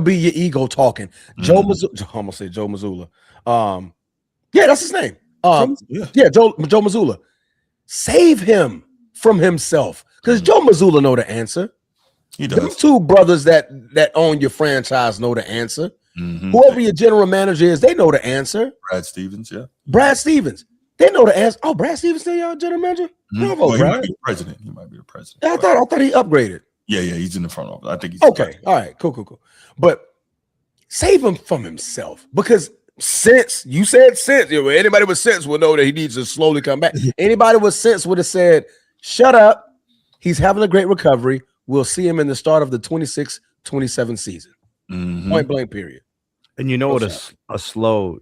be your ego talking. Joe Mazzulla, I'm gonna say Joe Mazzulla. Yeah, that's his name. Joe Mazzulla. Save him from himself, because Joe Mazzulla know the answer. He does. Them two brothers that own your franchise know the answer. Whoever your general manager is, they know the answer. Brad Stevens, yeah. Brad Stevens, they know the answer. Oh, Brad Stevens still your general manager? Well, he might be the president. He might be the president. I thought he upgraded. Yeah, he's in the front office. I think he's okay. All right, cool. But save him from himself, because anybody with sense will know that he needs to slowly come back. Anybody with sense would have said, "Shut up. He's having a great recovery. We'll see him in the start of the 26-27 season." Point blank. Period. And you know what a slow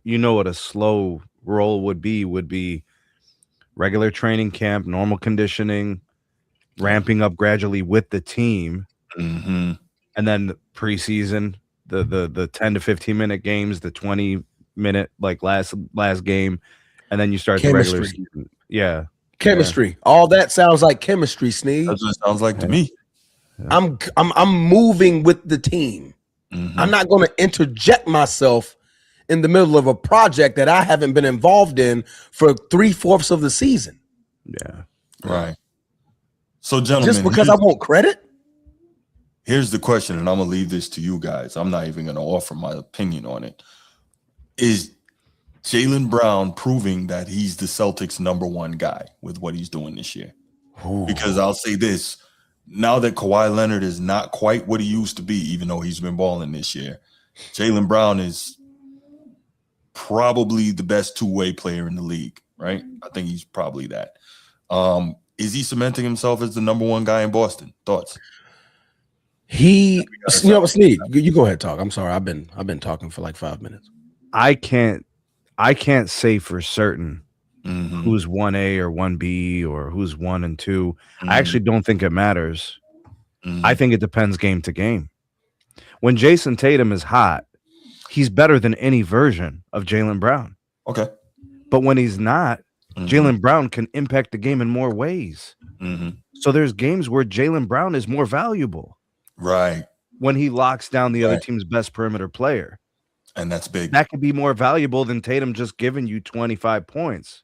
roll would be regular training camp, normal conditioning, ramping up gradually with the team, and then the preseason, the 10 to 15 minute games, the 20-minute like last game, and then you start chemistry. The regular season. Yeah, chemistry. Yeah. All that sounds like chemistry, Sneed. That's what it sounds like to me. Yeah. I'm moving with the team. I'm not going to interject myself in the middle of a project that I haven't been involved in for 3/4 of the season. Yeah. Right. So, gentlemen, just because I want credit? Here's the question, and I'm going to leave this to you guys. I'm not even going to offer my opinion on it. Is Jaylen Brown proving that he's the Celtics' #1 guy with what he's doing this year? Ooh. Because I'll say this. Now that Kawhi Leonard is not quite what he used to be, even though he's been balling this year, Jaylen Brown is probably the best two-way player in the league, right? I think he's probably that. Is he cementing himself as the #1 guy in Boston? Thoughts? Sneed, you go ahead, talk. I'm sorry, I've been talking for like 5 minutes. I can't say for certain who's 1A or 1B or who's 1 and 2. I actually don't think it matters. I think it depends game to game. When Jason Tatum is hot, he's better than any version of Jaylen Brown. Okay. But when he's not, Jaylen Brown can impact the game in more ways. So there's games where Jaylen Brown is more valuable. Right. When he locks down the other team's best perimeter player. And that's big. That could be more valuable than Tatum just giving you 25 points.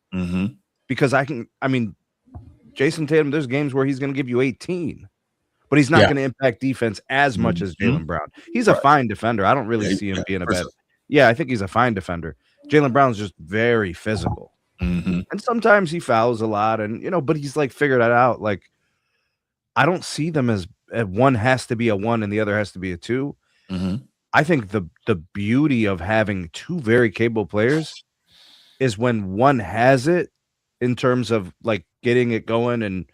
Because Jason Tatum, there's games where he's going to give you 18, but he's not going to impact defense as much as Jaylen Brown. He's a fine defender. I don't really see him being a bad. Yeah, I think he's a fine defender. Jaylen Brown's just very physical. And sometimes he fouls a lot, and but he's like figured it out. Like, I don't see them as one has to be a 1 and the other has to be a 2. I think the beauty of having two very capable players is when one has it in terms of like getting it going and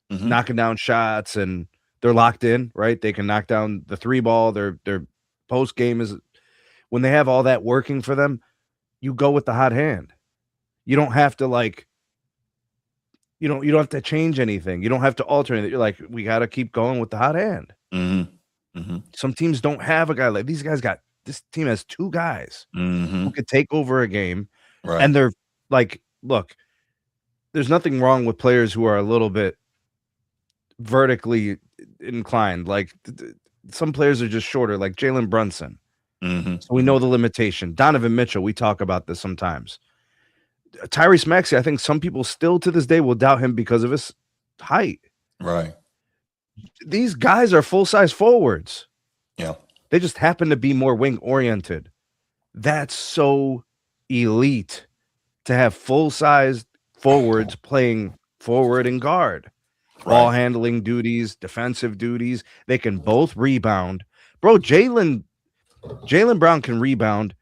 knocking down shots, and they're locked in, right? They can knock down the 3-ball. Their post game is when they have all that working for them. You go with the hot hand. You don't have to you don't have to change anything. You don't have to alter anything. You're like, we got to keep going with the hot hand. Some teams don't have a guy like these guys. This team has two guys who could take over a game, and they're like, look, there's nothing wrong with players who are a little bit vertically inclined. Like some players are just shorter, like Jalen Brunson. So we know the limitation. Donovan Mitchell, we talk about this sometimes. Tyrese Maxey, I think some people still to this day will doubt him because of his height. Right. These guys are full-size forwards. Yeah. They just happen to be more wing-oriented. That's so elite to have full-size forwards playing forward and guard. Ball handling duties, defensive duties. They can both rebound. Bro, Jaylen Brown can rebound,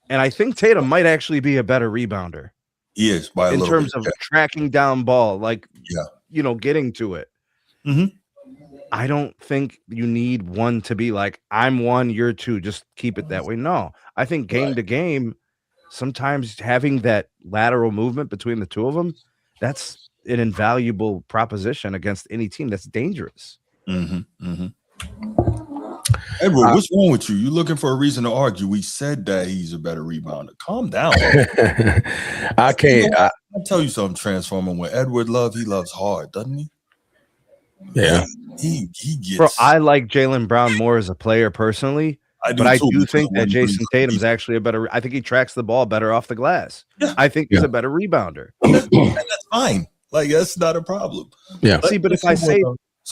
and I think Tatum might actually be a better rebounder. He is, by a in little terms bit, of tracking down ball, like, yeah, getting to it. I don't think you need one to be like, I'm 1, you're 2. Just keep it that way. No, I think game to game, sometimes having that lateral movement between the two of them, that's an invaluable proposition against any team. That's dangerous. Edward, what's wrong with you? You looking for a reason to argue? We said that he's a better rebounder. Calm down. I can't. I'll tell you something, Transformer. When Edward loves, he loves hard, doesn't he? Yeah. He gets. Bro, I like Jaylen Brown more as a player personally. But I do think that Jason Tatum's actually a better. I think he tracks the ball better off the glass. Yeah. I think he's a better rebounder. That's fine. Like, that's not a problem. Yeah. See, but if I say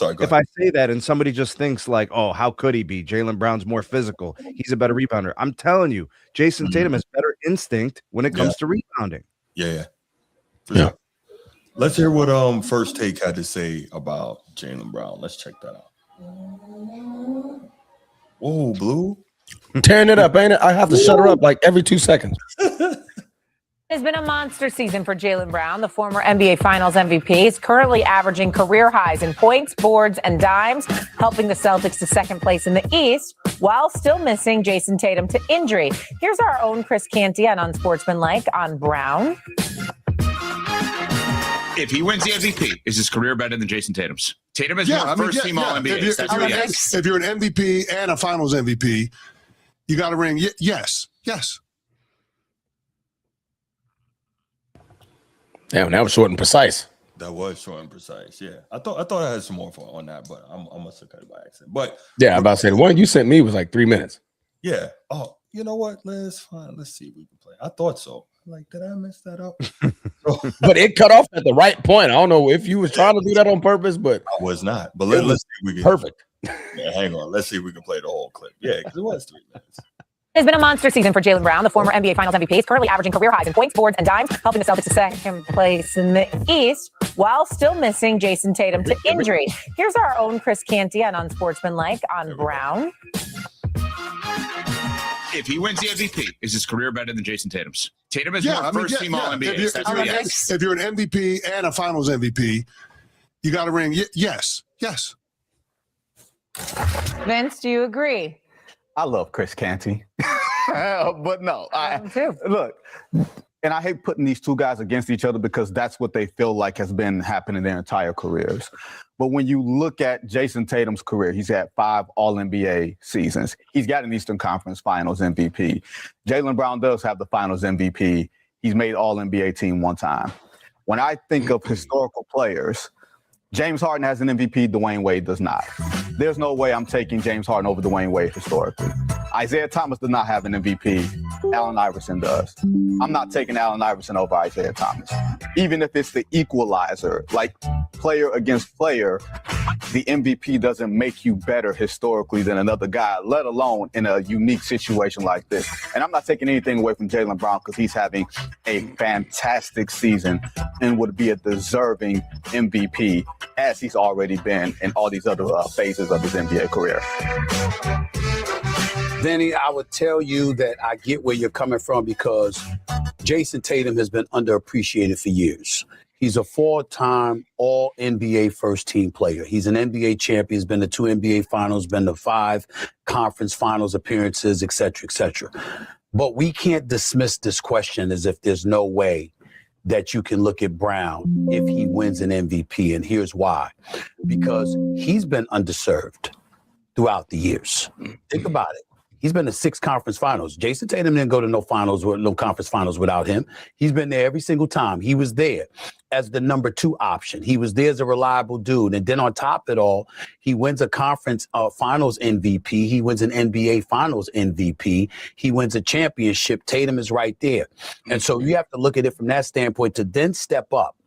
I say that and somebody just thinks like, oh, how could he be? Jaylen Brown's more physical. He's a better rebounder. I'm telling you, Jason Tatum has better instinct when it comes to rebounding. Yeah. For sure. Let's hear what First Take had to say about Jaylen Brown. Let's check that out. Whoa, Blue. Tearing it up, ain't it? I have to shut her up like every 2 seconds. It's been a monster season for Jaylen Brown, the former NBA Finals MVP. He's currently averaging career highs in points, boards, and dimes, helping the Celtics to second place in the East, while still missing Jason Tatum to injury. Here's our own Chris Canty on Unsportsmanlike on Brown. If he wins the MVP, is his career better than Jason Tatum's? Tatum is first-team All-NBA. If you're an MVP and a Finals MVP, you got a ring. Yes. Damn, that was short and precise. That was short and precise. Yeah, I thought I had some more on that, but I must have cut it by accident. But yeah, I'm about to say the one you sent me was like 3 minutes. Yeah. Oh, you know what? Let's see if we can play. I thought so. Like, did I mess that up? But it cut off at the right point. I don't know if you was trying to do that on purpose, but I was not. But let's see if we can. Perfect. Yeah, hang on. Let's see if we can play the whole clip. Yeah, because it was 3 minutes. It's been a monster season for Jaylen Brown, the former NBA Finals MVP. He's currently averaging career highs in points, boards, and dimes, helping the Celtics to second place in the East, while still missing Jason Tatum to injury. Here's our own Chris Canty on Unsportsmanlike on Brown. If he wins the MVP, is his career better than Jason Tatum's? Tatum is first-team All-NBA. If you're an MVP and a Finals MVP, you got a ring. Yes. Vince, do you agree? I love Chris Canty. But no, look, and I hate putting these two guys against each other because that's what they feel like has been happening their entire careers. But when you look at Jason Tatum's career, he's had 5 All-NBA seasons. He's got an Eastern Conference Finals MVP. Jaylen Brown does have the Finals MVP. He's made All-NBA team 1 time. When I think of historical players, James Harden has an MVP, Dwayne Wade does not. There's no way I'm taking James Harden over Dwayne Wade historically. Isaiah Thomas does not have an MVP. Allen Iverson does. I'm not taking Allen Iverson over Isaiah Thomas. Even if it's the equalizer, like player against player, the MVP doesn't make you better historically than another guy, let alone in a unique situation like this. And I'm not taking anything away from Jaylen Brown because he's having a fantastic season and would be a deserving MVP as he's already been in all these other phases of his NBA career. Vinny, I would tell you that I get where you're coming from because Jason Tatum has been underappreciated for years. He's a 4-time All-NBA first-team player. He's an NBA champion. He's been to 2 NBA finals, been to 5 conference finals appearances, et cetera, et cetera. But we can't dismiss this question as if there's no way that you can look at Brown if he wins an MVP. And here's why. Because he's been underserved throughout the years. Think about it. He's been to 6 conference finals. Jason Tatum didn't go to no conference finals without him. He's been there every single time. He was there as the number 2 option. He was there as a reliable dude. And then on top of it all, he wins a conference finals MVP. He wins an NBA finals MVP. He wins a championship. Tatum is right there. And so you have to look at it from that standpoint to then step up.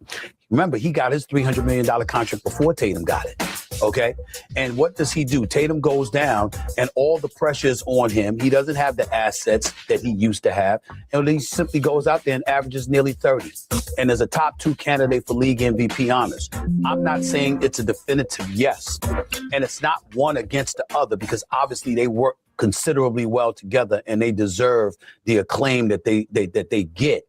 Remember, he got his $300 million contract before Tatum got it. Okay. And what does he do? Tatum goes down and all the pressure is on him. He doesn't have the assets that he used to have. And he simply goes out there and averages nearly 30 and is a top 2 candidate for league MVP honors. I'm not saying it's a definitive yes. And it's not one against the other because obviously they work considerably well together and they deserve the acclaim that they get.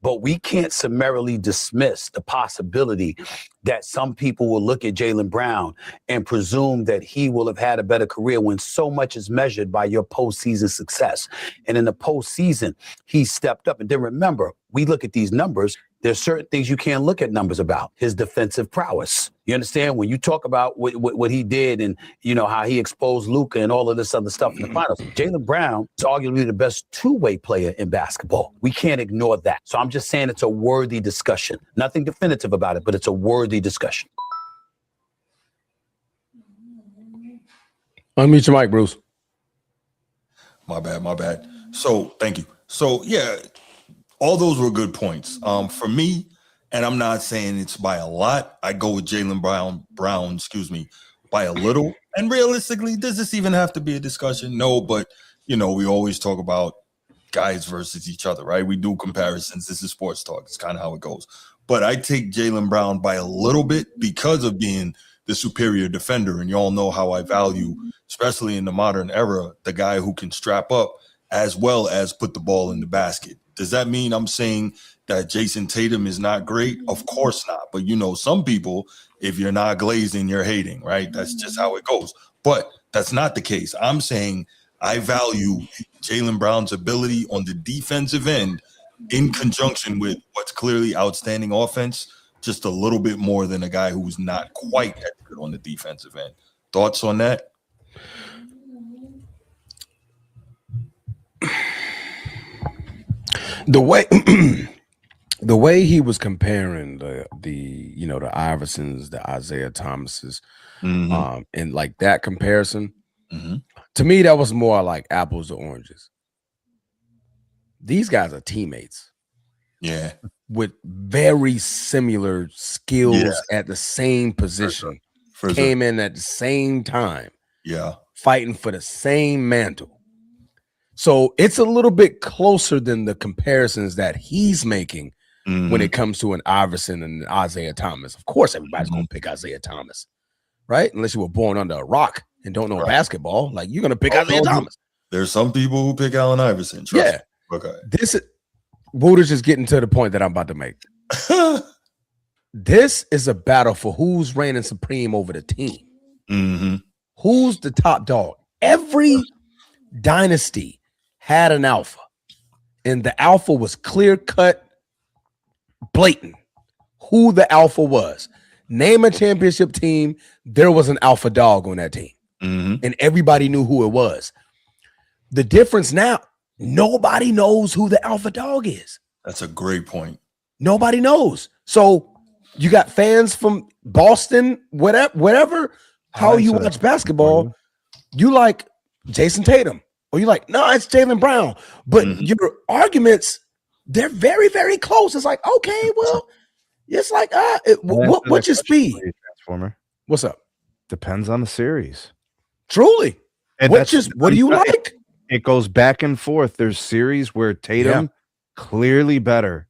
But we can't summarily dismiss the possibility that some people will look at Jaylen Brown and presume that he will have had a better career when so much is measured by your postseason success. And in the postseason, he stepped up. And then remember, we look at these numbers. There's certain things you can't look at numbers about. His defensive prowess. You understand? When you talk about what he did and, you know, how he exposed Luka and all of this other stuff in the finals, Jaylen Brown is arguably the best 2-way player in basketball. We can't ignore that. So I'm just saying it's a worthy discussion. Nothing definitive about it, but it's a worthy discussion. Unmute your mic, Bruce. My bad. So thank you. So yeah, all those were good points. For me, and I'm not saying it's by a lot. I go with Jaylen Brown, by a little. And realistically, does this even have to be a discussion? No, but we always talk about guys versus each other, right? We do comparisons. This is sports talk. It's kind of how it goes. But I take Jaylen Brown by a little bit because of being the superior defender. And y'all know how I value, especially in the modern era, the guy who can strap up as well as put the ball in the basket. Does that mean I'm saying that Jason Tatum is not great? Of course not. But some people, if you're not glazing, you're hating, right? That's just how it goes. But that's not the case. I'm saying I value Jaylen Brown's ability on the defensive end in conjunction with what's clearly outstanding offense, just a little bit more than a guy who's not quite as good on the defensive end. Thoughts on that? The way he was comparing the Iversons, the Isaiah Thomases, and like that comparison, to me that was more like apples to oranges. These guys are teammates, with very similar skills at the same position, came in at the same time, fighting for the same mantle. So it's a little bit closer than the comparisons that he's making when it comes to an Iverson and Isaiah Thomas. Of course, everybody's going to pick Isaiah Thomas, right? Unless you were born under a rock and don't know basketball. Like, you're going to pick Isaiah Thomas. There's some people who pick Allen Iverson. Trust me. Okay. Wooter's just getting to the point that I'm about to make. This is a battle for who's reigning supreme over the team. Who's the top dog? Every dynasty had an alpha, and the alpha was clear-cut, blatant. Who the alpha was. Name a championship team, there was an alpha dog on that team, and everybody knew who it was. The difference now, nobody knows who the alpha dog is. That's a great point. Nobody knows. So you got fans from Boston, whatever how you watch basketball, you like Jason Tatum. Or you're like, no, it's Jaylen Brown. But your arguments, they're very, very close. It's like, okay, well, it's like, what's your speed? Transformer. What's up? Depends on the series. Truly. What do you like? It goes back and forth. There's series where Tatum clearly better.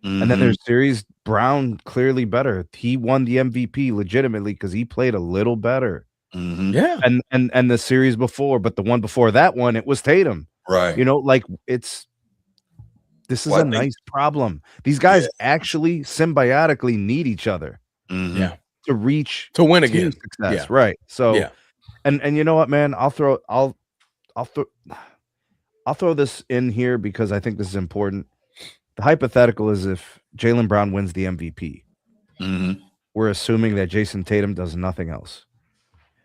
And then there's series Brown clearly better. He won the MVP legitimately because he played a little better. Yeah, and the series before, but the one before that one, it was Tatum. Right. This is a nice problem. These guys actually symbiotically need each other. To win again. Success. Right. So and you know what, man? I'll throw this in here because I think this is important. The hypothetical is if Jaylen Brown wins the MVP, we're assuming that Jason Tatum does nothing else.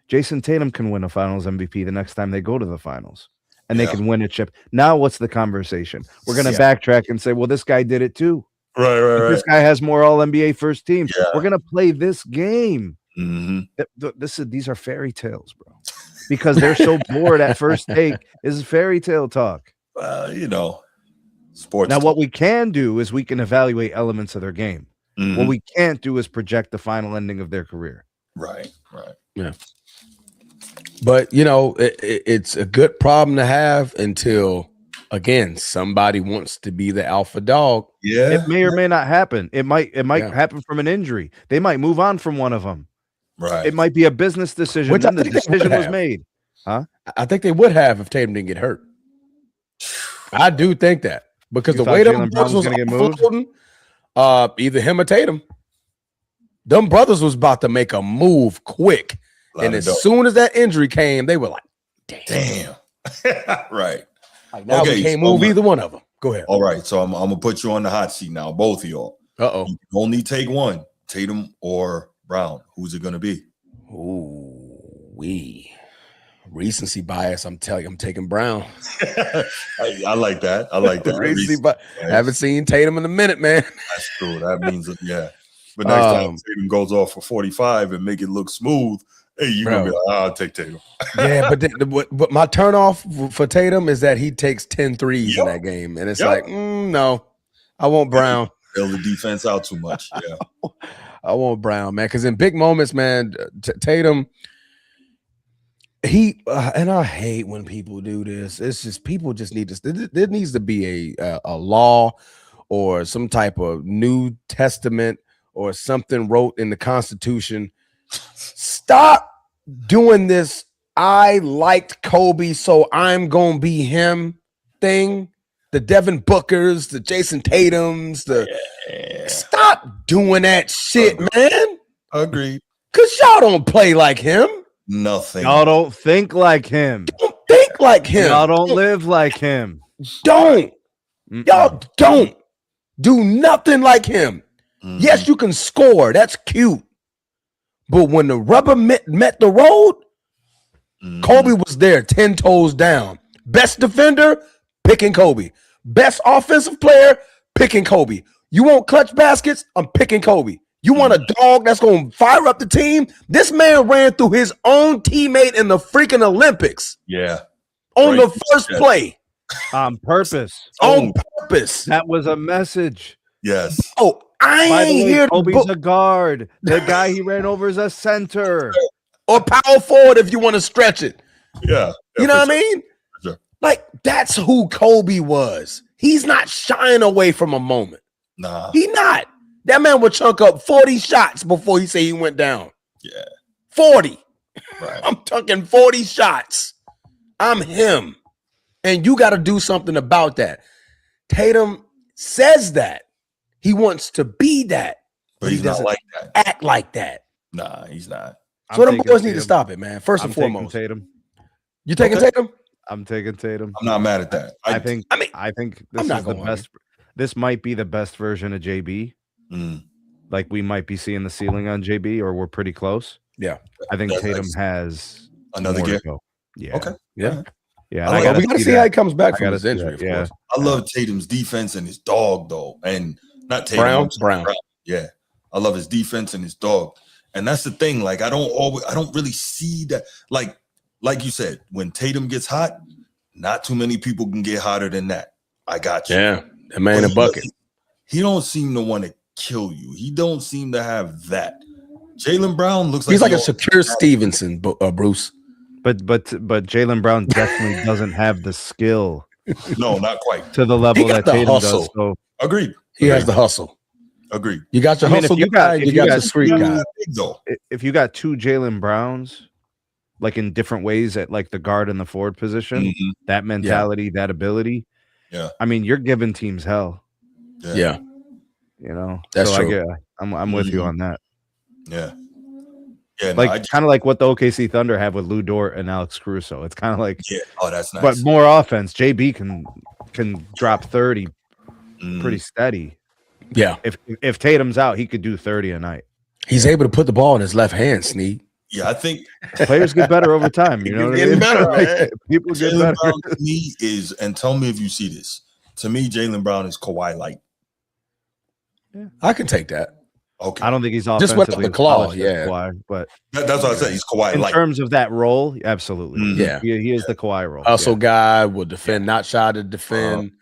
Jason Tatum can win a finals MVP the next time they go to the finals, and they can win a chip. Now, what's the conversation? We're going to backtrack and say, well, this guy did it too. Right. This guy has more All-NBA first team. We're going to play this game. These are fairy tales, bro, because they're so bored at first take. This is fairy tale talk. Sports. Now, what we can do is we can evaluate elements of their game. What we can't do is project the final ending of their career. Right. Yeah. But it's a good problem to have until, again, somebody wants to be the alpha dog. Yeah, it may or may not happen. It might happen from an injury. They might move on from one of them. Right. It might be a business decision. Which the decision was made. Huh? I think they would have if Tatum didn't get hurt. I do think that because the way them brothers was unfolding, either him or Tatum, them brothers was about to make a move quick. And as soon as that injury came, they were like, damn. Right. Like, now we can't move either one of them. Go ahead. All right. So I'm going to put you on the hot seat now, both of y'all. Uh-oh. You can only take one, Tatum or Brown. Who's it going to be? Recency bias. I'm telling you, I'm taking Brown. I like that. Recency bias. Haven't seen Tatum in a minute, man. That's true. That means, But next time Tatum goes off for 45 and make it look smooth, Hey, you gonna be like, I'll take Tatum. Yeah, but my turnoff for Tatum is that he takes 10 threes in that game, and it's like, no, I want Brown. Build the defense out too much. Yeah, I want Brown, man, because in big moments, man, Tatum. And I hate when people do this. It's just people just need to. There needs to be a law or some type of New Testament or something wrote in the Constitution. Stop doing this. I liked Kobe, so I'm gonna be him thing. The Devin Bookers, the Jason Tatums, stop doing that shit, man. Agreed. Cause y'all don't play like him. Nothing. Y'all don't think like him. Don't think like him. Y'all don't live like him. Don't. Y'all don't do nothing like him. Yes, you can score. That's cute. But when the rubber met the road, Kobe was there 10 toes down. Best defender, picking Kobe. Best offensive player, picking Kobe. You want clutch baskets? I'm picking Kobe. You want a dog that's going to fire up the team? This man ran through his own teammate in the freaking Olympics. Yeah. On the first play. On purpose. On purpose. That was a message. Yes. Oh, I ain't here. Kobe's a guard. The guy he ran over is a center. Or power forward if you want to stretch it. Yeah. You know what I mean? Sure. Like, that's who Kobe was. He's not shying away from a moment. Nah. He not. That man would chunk up 40 shots before he say he went down. Yeah. 40. Right. I'm chunking 40 shots. I'm him. And you got to do something about that. Tatum says that. He wants to be that. But he's not like that. Act like that. Nah, he's not. So them boys need to stop it, man. First and foremost. Tatum. You taking Tatum? I'm taking Tatum. I'm not mad at that. I think this is the best. This might be the best version of JB. Like we might be seeing the ceiling on JB, or we're pretty close. Yeah, I think Tatum has another game. Yeah. Okay. Yeah. Yeah. We got to see how he comes back from his injury. Of course. I love Tatum's defense and his dog, though, and not Tatum. Brown. Yeah, I love his defense and his dog, and that's the thing. Like I don't really see that. Like you said, when Tatum gets hot, not too many people can get hotter than that. I got you. Yeah, that man in a bucket. He don't seem to want to kill you. He don't seem to have that. Jaylen Brown looks like he's like a Shakur Stevenson, Bruce. But Jaylen Brown definitely doesn't have the skill. No, not quite to the level that Tatum hustle. does. So. Agreed. He has the hustle. Agreed. You got your hustle guy. You got your street guy. If you got two Jaylen Browns, like in different ways at like the guard and the forward position, that mentality, that ability. Yeah. I mean, you're giving teams hell. Yeah. You know, that's so true. I'm with you on that. Yeah. Yeah. Like kind of like what the OKC Thunder have with Lou Dort and Alex Caruso. It's kind of like that's nice. But more offense. JB can drop 30 pretty steady. Yeah. If Tatum's out, he could do 30 a night. He's able to put the ball in his left hand, Sneed. Yeah, I think players get better over time. You know, getting better, man. People get Jaylen better. Brown to me is, and tell me if you see this. To me, Jaylen Brown is Kawhi light. Yeah. I can take that. Okay. I don't think he's just offensively went up the claw. Yeah, Kawhi, but that's what I said. He's Kawhi in light. terms of that role. Absolutely. Yeah, he is the Kawhi role. Hustle guy, will defend, not shy to defend.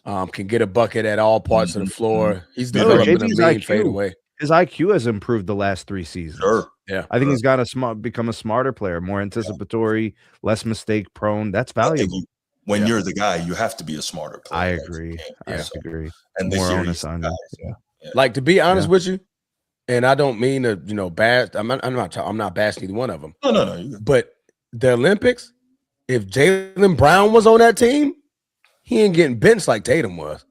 Can get a bucket at all parts of the floor. He's developing a mean fadeaway. His IQ has improved the last 3 seasons. Sure. Yeah. I think he's got become a smarter player, more anticipatory, less mistake prone. That's valuable. When you're the guy, you have to be a smarter player. I agree. I agree. And more onus on you. Like, to be honest with you, and I don't mean to, bash. I'm not bashing either one of them. No. But the Olympics, if Jaylen Brown was on that team, he ain't getting benched like Tatum was.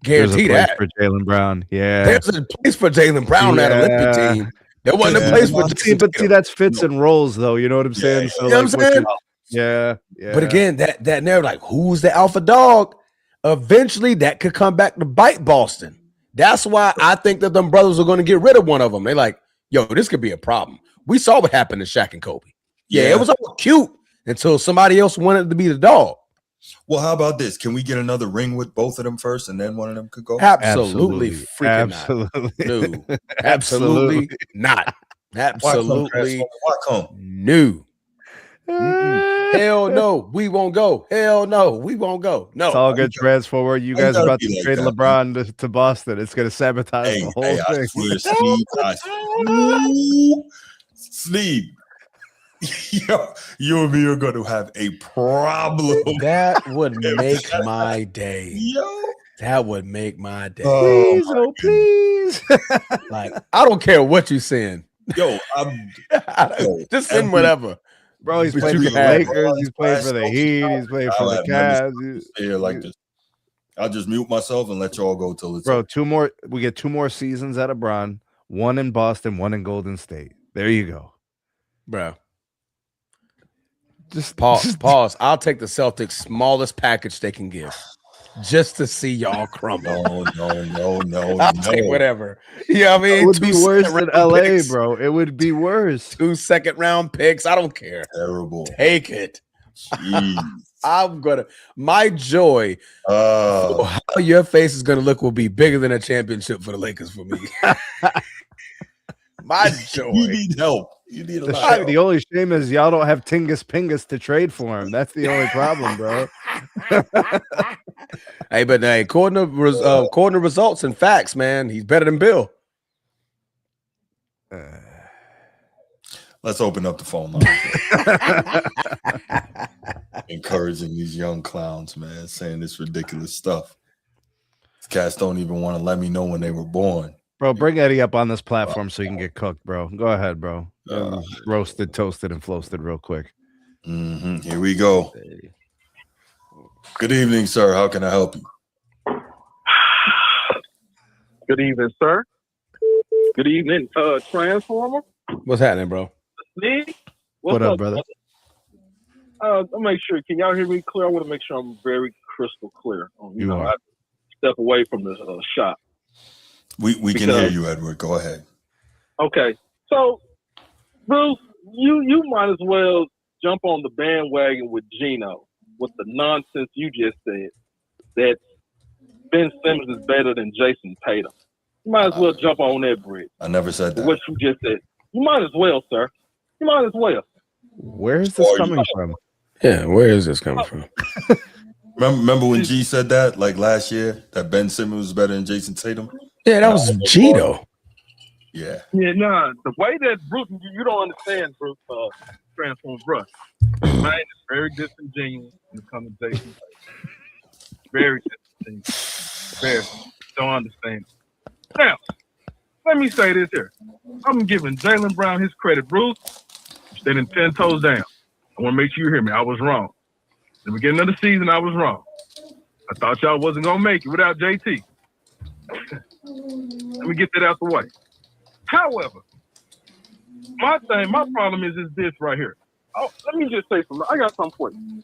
Guarantee that for Jaylen Brown. Yeah, there's a place for Jaylen Brown on that Olympic team. There wasn't a place for. But see, that's fits and rolls, though. You know what I'm saying? So, you know what I'm saying? Yeah. But again, that narrative, like, who's the alpha dog? Eventually, that could come back to bite Boston. That's why I think that them brothers are going to get rid of one of them. They're like, yo, this could be a problem. We saw what happened to Shaq and Kobe. Yeah, it was all cute until somebody else wanted to be the dog. Well, how about this? Can we get another ring with both of them first, and then one of them could go? Absolutely freaking not. No, absolutely not. Absolutely Why come? new. Hell no, we won't go. Hell no, we won't go. No, it's all good transfer. You guys are about to like trade that, LeBron to Boston. It's going to sabotage the whole thing. I swear, Steve, you and me are going to have a problem. That would make my day. Yo. That would make my day. Please, oh please. Like, I don't care what you're saying. Yo, just send whatever. Bro, he's playing for the Lakers. He's playing for the Heat. He's playing for the Cavs. Here like this. I'll just mute myself and let y'all go till it's bro. Over. We get 2 more seasons out of Bron. 1 in Boston, 1 in Golden State. There you go, bro. Just pause. I'll take the Celtics' smallest package they can give, just to see y'all crumble. No. I'll take whatever. Yeah, I mean, it would be worse than LA, picks. Bro. It would be worse. 2 second-round picks. I don't care. Terrible. Take it. I'm gonna. My joy. How your face is gonna look will be bigger than a championship for the Lakers for me. My joy. You need help. You need a lot of help. The only shame is y'all don't have Tingus Pingus to trade for him. That's the only problem, bro. Hey, but according to results and facts, man, he's better than Bill. Let's open up the phone line. Encouraging these young clowns, man, saying this ridiculous stuff. These cats don't even want to let me know when they were born. Bro, bring Eddie up on this platform so you can get cooked, bro. Go ahead, bro. Roasted, toasted, and floasted real quick. Here we go. Good evening, sir. How can I help you? Good evening, sir. Good evening, Transformer. What's happening, bro? Steve? What up, brother? I'll make sure. Can y'all hear me clear? I want to make sure I'm very crystal clear. I step away from the shop. We can hear you, Edward. Go ahead. Okay. So, Bruce, you might as well jump on the bandwagon with Gino with the nonsense you just said that Ben Simmons is better than Jason Tatum. You might as well jump on that bridge. I never said that. What you just said. You might as well, sir. You might as well. Where's this coming from? Yeah, where is this coming from? Remember when G said that, like last year, that Ben Simmons was better than Jason Tatum? Yeah, that was Gino. Yeah. Yeah, nah. The way that Bruce, you don't understand, Bruce, Transform Bruce. Mine is very disingenuous when it comes to Jason Tatum. Very disingenuous. Very. Don't understand. Now, let me say this here. I'm giving Jaylen Brown his credit, Bruce. Standing 10 toes down. I want to make sure you hear me. I was wrong. At the beginning of the season, I was wrong. I thought y'all wasn't going to make it without JT. Let me get that out the way. However, my problem is this right here. Let me just say something. I got something for you.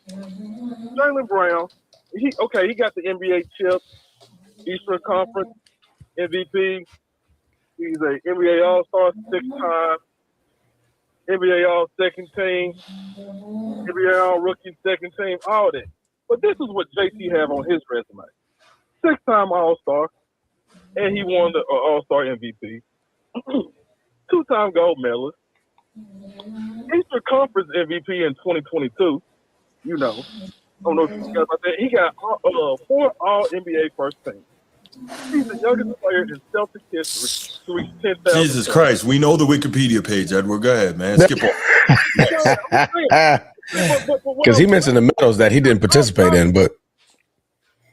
Jaylen Brown, he got the NBA chip, Eastern Conference MVP. He's a NBA All-Star 6-time, NBA All-Second Team, NBA All-Rookie Second Team, all that. But this is what JT have on his resume. 6-time All-Star, and he won the All-Star MVP. 2-time gold medalist. Eastern Conference MVP in 2022. You know. I don't know if you forgot about that. He got 4 All-NBA first team. He's the youngest player in Celtic history to reach 10,000. Jesus Christ. We know the Wikipedia page, Edward. Go ahead, man. Skip on. Because he mentioned the medals that he didn't participate in, but.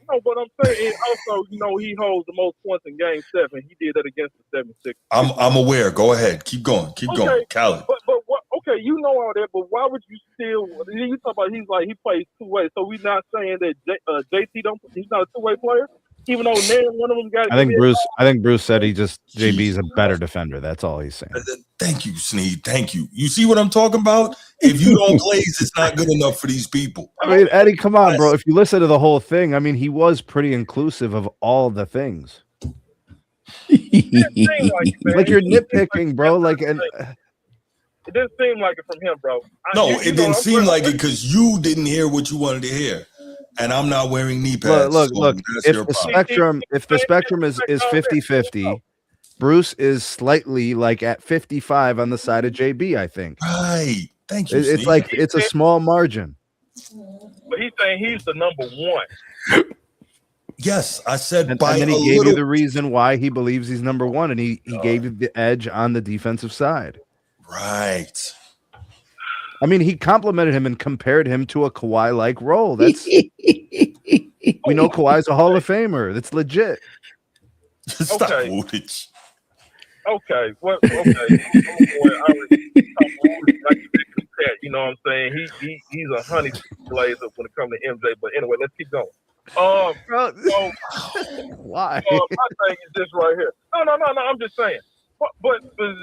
No, but I'm saying also, he holds the most points in Game 7. He did that against the 76ers. I'm aware. Go ahead. Keep going. Keep going. Khaled. But okay, you know all that, but why would you still? You talk about he plays 2 ways. So we're not saying that JT he's not a 2-way player, even though one of them got. I think Bruce said JB's a better defender. That's all he's saying. Thank you, Sneed. Thank you. You see what I'm talking about? If you don't glaze, it's not good enough for these people. I mean, Eddie, come on, bro. If you listen to the whole thing, I mean, he was pretty inclusive of all the things. Like you're nitpicking, bro. Like, and it didn't seem like it from him, bro. It didn't seem like it because you didn't hear what you wanted to hear, and I'm not wearing knee pads. Look. If the spectrum is 50-50, Bruce is slightly like at 55 on the side of JB, I think. Right. Thank you. It's like it's a small margin. But he's saying he's the number one. Yes, I said and by then he a gave little. you the reason why he believes he's number one, and he gave you the edge on the defensive side. Right. I mean, he complimented him and compared him to a Kawhi-like role. That's we know Kawhi's a Hall of Famer. That's legit. Stop Wootage. Okay. Well, okay. You know what I'm saying? He's a honey glazer when it comes to MJ. But anyway, let's keep going. So, why? My thing is this right here. No. I'm just saying. But then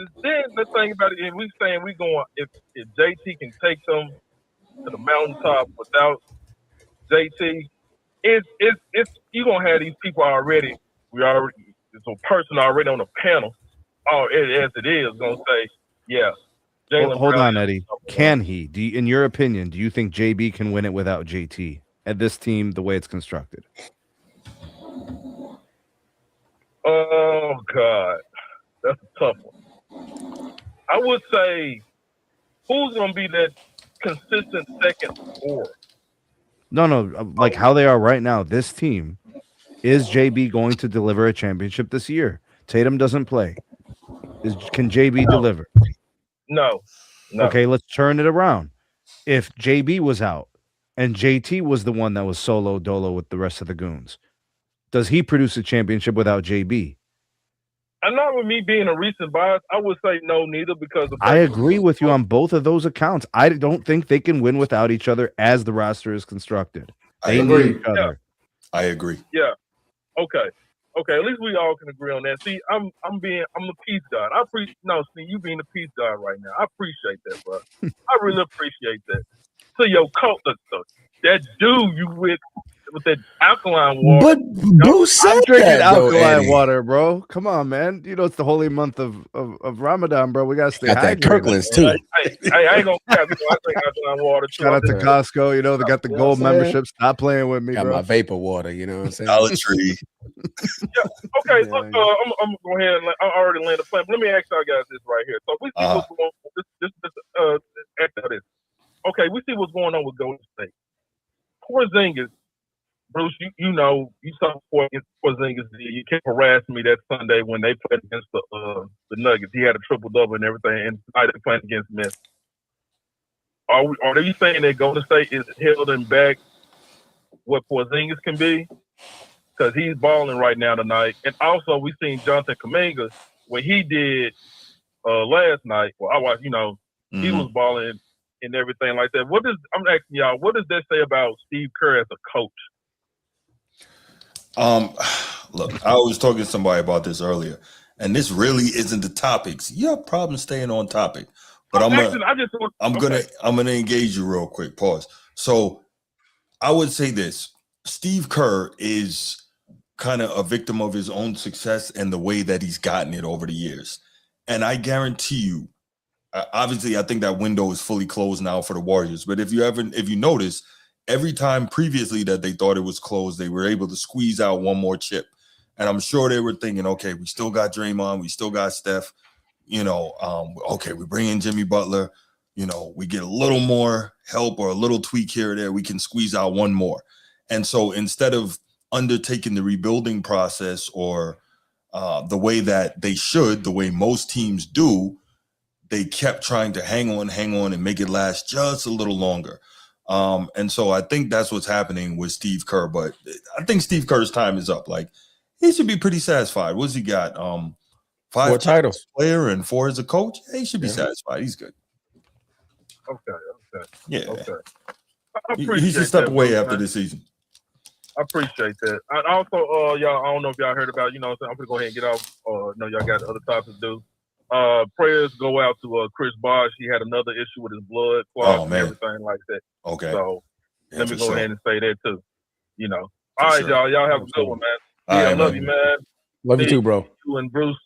the thing about it, if we saying we going, if JT can take them to the mountaintop without JT, it's you gonna have these people already. It's a person already on the panel. As it is, gonna say, yeah. Hold on, Eddie. Can he? In your opinion, do you think JB can win it without JT at this team the way it's constructed? Oh God, that's a tough one. I would say, who's gonna be that consistent second scorer? No. Like how they are right now, this team, is JB going to deliver a championship this year? Tatum doesn't play. Can JB deliver? No. Okay, let's turn it around. If JB was out and JT was the one that was solo dolo with the rest of the goons, does he produce a championship without JB? And not with me being a recent bias, I would say no, neither, because I agree with you on both of those accounts. I don't think they can win without each other as the roster is constructed. They need each other. I agree. Yeah. Okay. At least we all can agree on that. See, I'm the peace god. You being the peace god right now. I appreciate that, bro. I really appreciate that. So your coach, that dude you with that alkaline water. But Bruce said I'm drinking that, alkaline though, water, bro. Come on, man. You know it's the holy month of Ramadan, bro. We gotta stay got hydrated. that Kirkland's too. I ain't gonna cap. I drink alkaline water too. Shout out to Costco. You know they got the gold membership. Stop playing with me, Got bro. my vapor water. You know what I'm saying? Dollar Tree. Okay, look, I'm gonna go ahead and I already landed the plane. But let me ask y'all guys this right here. So we see what's going on. This. Okay, we see what's going on with Golden State. Porzingis, Bruce, you know, you saw Porzingis. You kept harassing me that Sunday when they played against the Nuggets. He had a triple double and everything, and tonight they're playing against Memphis. Are they saying that Golden State is holding back what Porzingis can be? Because he's balling right now tonight. And also, we seen Jonathan Kuminga, what he did last night. Well, I watched, he was balling and everything like that. I'm asking y'all, what does that say about Steve Kerr as a coach? Look, I was talking to somebody about this earlier, and this really isn't the topics. You have problems staying on topic, but I'm gonna engage you real quick. Pause. So I would say this: Steve Kerr is kind of a victim of his own success and the way that he's gotten it over the years. And I guarantee you, obviously, I think that window is fully closed now for the Warriors. But if you notice, every time previously that they thought it was closed, they were able to squeeze out one more chip. And I'm sure they were thinking, okay, we still got Draymond, we still got Steph, okay, we bring in Jimmy Butler, we get a little more help or a little tweak here or there, we can squeeze out one more. And so instead of undertaking the rebuilding process or the way that they should, the way most teams do, they kept trying to hang on and make it last just a little longer. And so I think that's what's happening with Steve Kerr. But I think Steve Kerr's time is up. Like, he should be pretty satisfied. What's he got? 5 titles, player and 4 as a coach. Yeah, he should be satisfied. He's good. Okay. Yeah. Okay. He should step away after this season. I appreciate that. And also, y'all, I don't know if y'all heard about, I'm going to go ahead and get off. No, y'all got other topics to do. Prayers go out to Chris Bosh. He had another issue with his blood clot and everything like that. Okay. So let me go ahead and say that too. All right, sure. y'all have a good one, man. I love you, man. Love you too, bro. You and Bruce,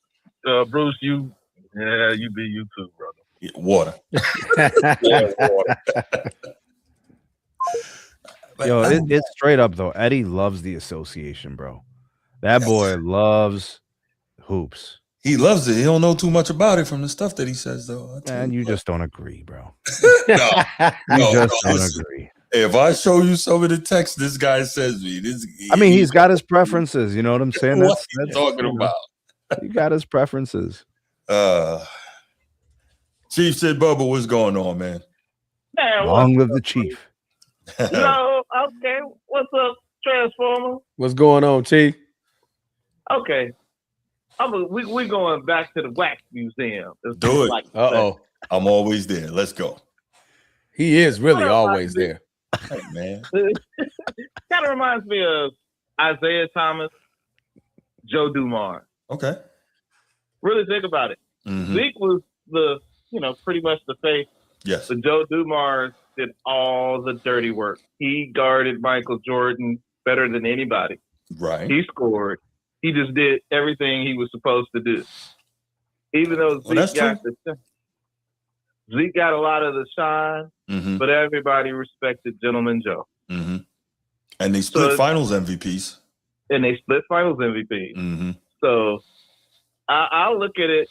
you be you too, brother. Yeah, water. Water. Yo, it's straight up though. Eddie loves the association, bro. That boy loves hoops. He loves it. He don't know too much about it from the stuff that he says, though. And you just don't agree, bro. No, You just don't listen, agree. if I show you some of the text this guy sends me, he's got his preferences. You know what I'm saying? What are you talking about? He got his preferences. Chief said, Bubba, what's going on, man? Long live the Chief. No, okay. What's up, Transformer? What's going on, Chief? Okay. We going back to the Wax Museum. Do it. Uh-oh. I'm always there. Let's go. He is really always there. Hey, man. Kind of reminds me of Isaiah Thomas, Joe Dumars. Okay. Really think about it. Mm-hmm. Zeke was pretty much the face. Yes. But Joe Dumars did all the dirty work. He guarded Michael Jordan better than anybody. Right. He scored. He just did everything he was supposed to do. Even though Zeke got a lot of the shine, but everybody respected Gentleman Joe. Mm-hmm. And they split finals MVPs. Mm-hmm. So I'll look at it.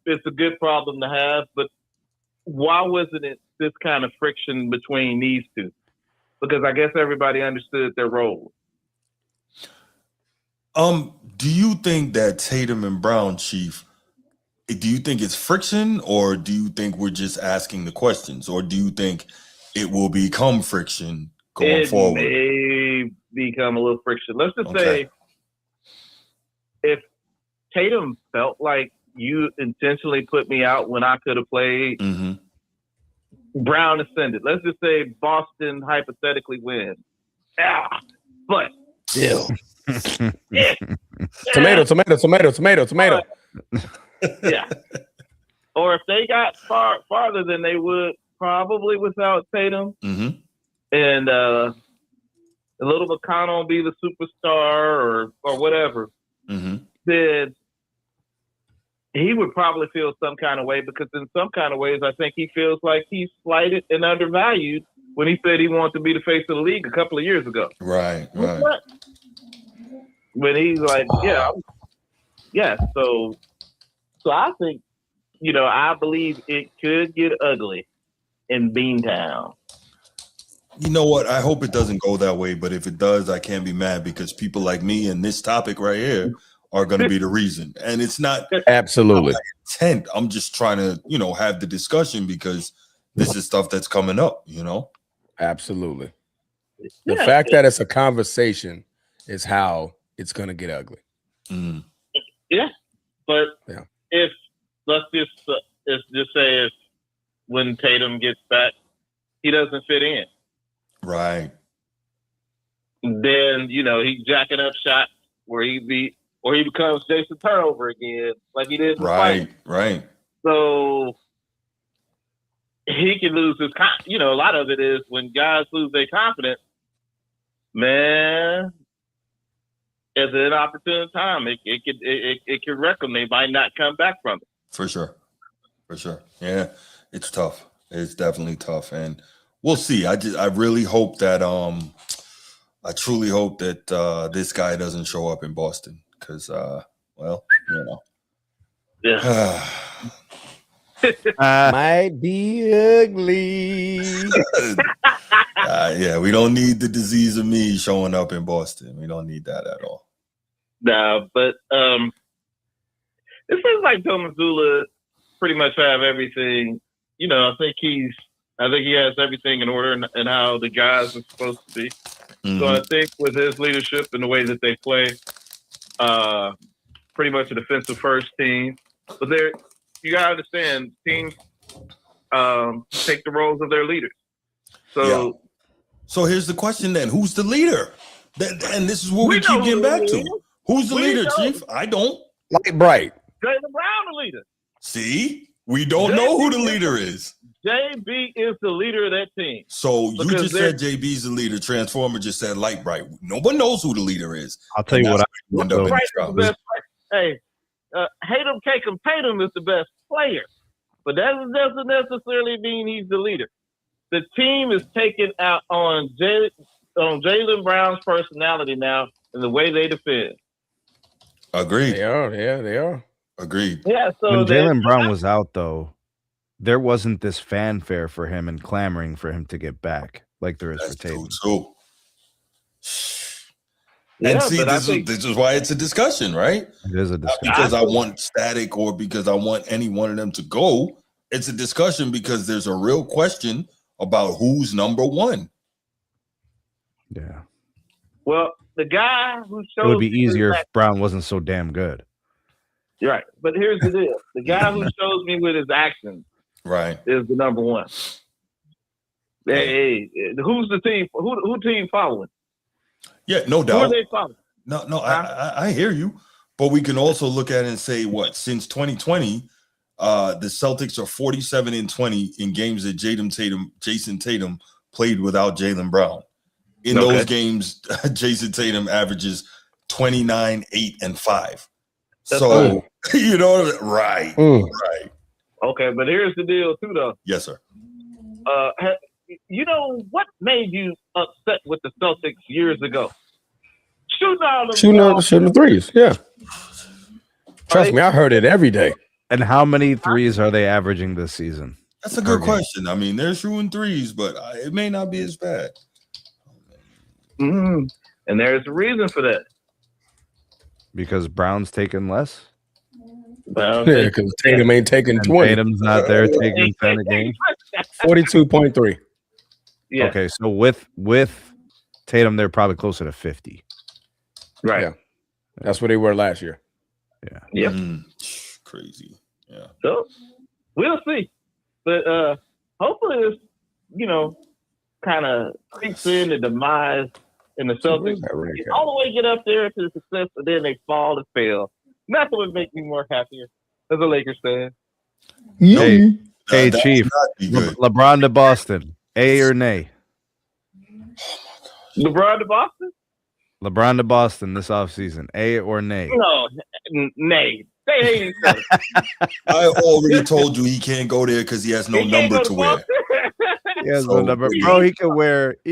It's a good problem to have, but why wasn't it this kind of friction between these two? Because I guess everybody understood their roles. Do you think that Tatum and Brown, Chief, do you think it's friction, or do you think we're just asking the questions, or do you think it will become friction going forward? It may become a little friction. Let's just say if Tatum felt like you intentionally put me out when I could have played, Brown ascended. Let's just say Boston hypothetically wins. But still. Tomato. Yeah. Or if they got farther than they would probably without Tatum, and a little McConnell be the superstar or whatever, then he would probably feel some kind of way, because in some kind of ways, I think he feels like he's slighted and undervalued when he said he wanted to be the face of the league a couple of years ago. Right. When he's like, So I think, I believe it could get ugly in Beantown. You know what? I hope it doesn't go that way, but if it does, I can't be mad, because people like me and this topic right here are going to be the reason. And it's not absolutely intent. I'm just trying to, have the discussion, because this is stuff that's coming up, Absolutely. The fact that it's a conversation is how it's going to get ugly. Yeah. But if let's just say if when Tatum gets back, he doesn't fit in. Right. Then, he's jacking up shots where he becomes Jason Turnover again, like he did. Right. So he can lose his a lot of it is when guys lose their confidence, man, at an opportune time, it could wreck them. They might not come back from it. For sure. Yeah, it's tough. It's definitely tough, and we'll see. I really hope that I truly hope that this guy doesn't show up in Boston, because might be ugly. Yeah, we don't need the disease of me showing up in Boston. We don't need that at all. No, but it seems like Joe Mazzulla pretty much have everything. I think he has everything in order and how the guys are supposed to be. So I think with his leadership and the way that they play, pretty much a defensive first team. But you gotta understand, teams take the roles of their leaders. So here's the question then: who's the leader? And this is what we keep getting back to. Who's the leader, Chief? I don't. Light bright. Jaylen Brown, the leader. See, we don't know who the leader is. JB is the leader of that team. So you just said JB's the leader. Transformer just said light bright. No one knows who the leader is. I'll tell you what. Hey, hate him, cake him, Tatum is the best player, but that doesn't necessarily mean he's the leader. The team is taken out on Jaylen Brown's personality now and the way they defend. Agreed. They are. Yeah, they are. Agreed. Yeah. So when Jaylen Brown was out, though, there wasn't this fanfare for him and clamoring for him to get back like there is for Tatum. True. Yeah, and see, but this is why it's a discussion, right? It is a discussion. Not because I want static or because I want any one of them to go. It's a discussion because there's a real question about who's number one. Yeah. Well, the guy who shows it would be easier if Brown wasn't so damn good. Right. But here's the deal. The guy who shows me with his actions right is the number one. Hey, who's the team? Who team following? Yeah, no doubt. Who are they following? No, I hear you. But we can also look at it and say, since 2020, the Celtics are 47-20 in games that Jason Tatum played without Jaylen Brown. In those games, Jason Tatum averages 29, 8, and 5. So, you know, right. Okay, but here's the deal, too, though. Yes, sir. You know what made you upset with the Celtics years ago? Shooting the threes. Yeah. Trust me, I heard it every day. And how many threes are they averaging this season? That's a good question. I mean, they're shooting threes, but it may not be as bad. And there's a reason for that. Because Brown's taking less? Yeah, because Tatum ain't taking 20. Tatum's not there taking 10 a game. 42.3. Yeah. Okay, so with Tatum, they're probably closer to 50. Right. Yeah. That's what they were last year. Yeah. Yep. Crazy. Yeah. So we'll see. But hopefully this, kind of creeps in the demise in the Celtics. All the way get up there to the success, and then they fall and fail. That's what would make me more happier as a Lakers fan. Hey, Chief. LeBron to Boston. A or nay? LeBron to Boston? LeBron to Boston this offseason. A or nay? No, nay. Say I already told you he can't go there because he has no number to wear. He has no number. Bro, he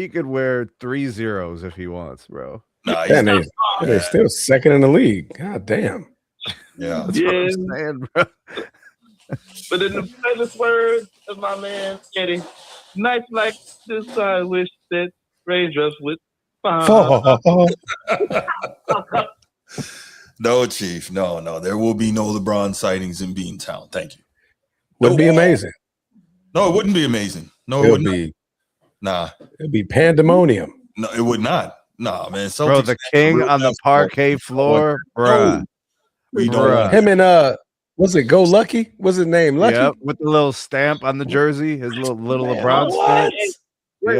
could wear 3 zeros if he wants, bro. Nah, they're still second in the league. God damn. Yeah. That's what I'm saying, bro. But in the famous words of my man Eddie, nights like this, I wish that raindrops would fall. No, Chief. No. There will be no LeBron sightings in Beantown. Thank you. Would be amazing. No, it wouldn't be amazing. No, it would would be. Nah. It'd be pandemonium. No, it would not. Nah, man. Celtics bro, the king on the parquet floor, bro. We don't. Him and was it Go Lucky? What's his name? Lucky? Yep, with the little stamp on the jersey, his little LeBron stamp. Wait,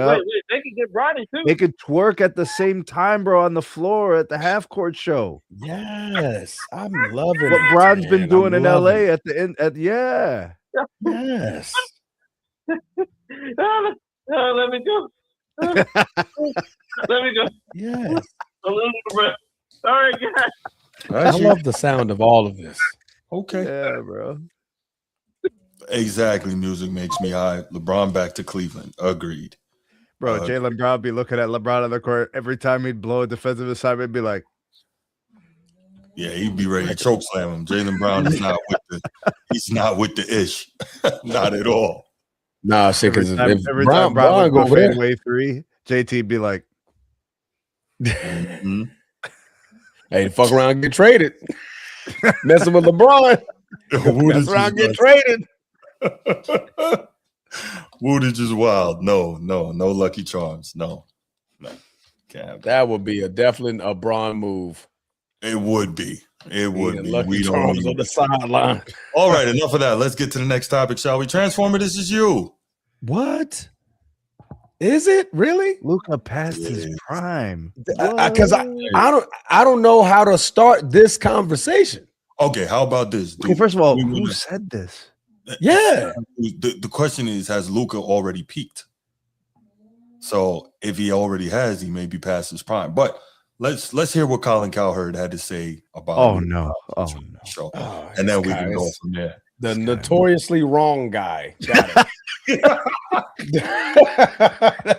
they could get Bronny too. They could twerk at the same time, bro, on the floor at the half court show. Yes, I'm loving what Bron's been doing in LA at the end. Yes. Let me go. Let me go. Yes. A little bit. All right, guys. I love the sound of all of this. Okay. Yeah, bro. Exactly. Music makes me high. LeBron back to Cleveland. Agreed. Bro, Jaylen Brown be looking at LeBron on the court every time he'd blow a defensive assignment, be like, yeah, he'd be ready to choke slam him. Jaylen Brown is not with the ish. Not at all. Nah, shit, because every time Brown go fadeaway 3, JT'd be like, hey, fuck around and get traded. Messing with LeBron. Mess around and get traded. Woodage is wild. No Lucky Charms. No. Can't have that would be definitely a Bron move. It would be. Lucky Charms on the sideline. All right, enough of that. Let's get to the next topic, shall we? Transformer, this is you. What? Is it really? Luka passed his prime. Because I don't know how to start this conversation. Okay, how about this? Okay, first of all, who said this? Yeah. The question is, has Luka already peaked? So if he already has, he may be past his prime. But let's hear what Colin Cowherd had to say about. Oh no! Show. And then we can go from there. The notoriously wrong guy. Got it. That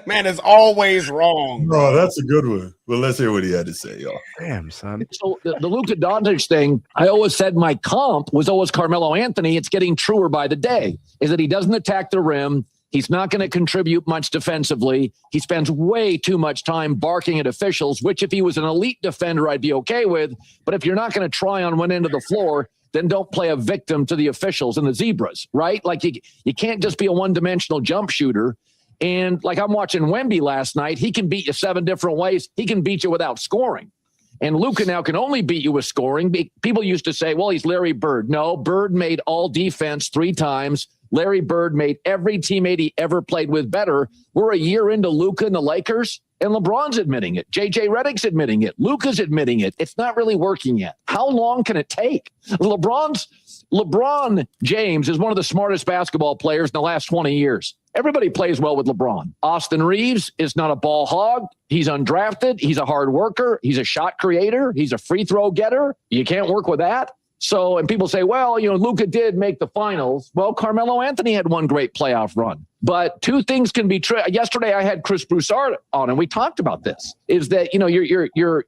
man is always wrong. Bro, that's a good one. Well, let's hear what he had to say, y'all. Damn, son. So the Luka Doncic thing, I always said my comp was always Carmelo Anthony. It's getting truer by the day, is that he doesn't attack the rim. He's not going to contribute much defensively. He spends way too much time barking at officials, which if he was an elite defender, I'd be okay with. But if you're not going to try on one end of the floor, then don't play a victim to the officials and the zebras, right? Like you can't just be a one-dimensional jump shooter. And like I'm watching Wemby last night, he can beat you 7 different ways. He can beat you without scoring. And Luka now can only beat you with scoring. People used to say, well, he's Larry Bird. No, Bird made all defense 3 times. Larry Bird made every teammate he ever played with better. We're a year into Luka and the Lakers, and LeBron's admitting it. JJ Redick's admitting it. Luka's admitting it. It's not really working yet. How long can it take? LeBron James is one of the smartest basketball players in the last 20 years. Everybody plays well with LeBron. Austin Reeves is not a ball hog. He's undrafted. He's a hard worker. He's a shot creator. He's a free throw getter. You can't work with that. So, and people say, well, Luka did make the finals. Well, Carmelo Anthony had one great playoff run. But 2 things can be true. Yesterday, I had Chris Broussard on, and we talked about this. Is that you're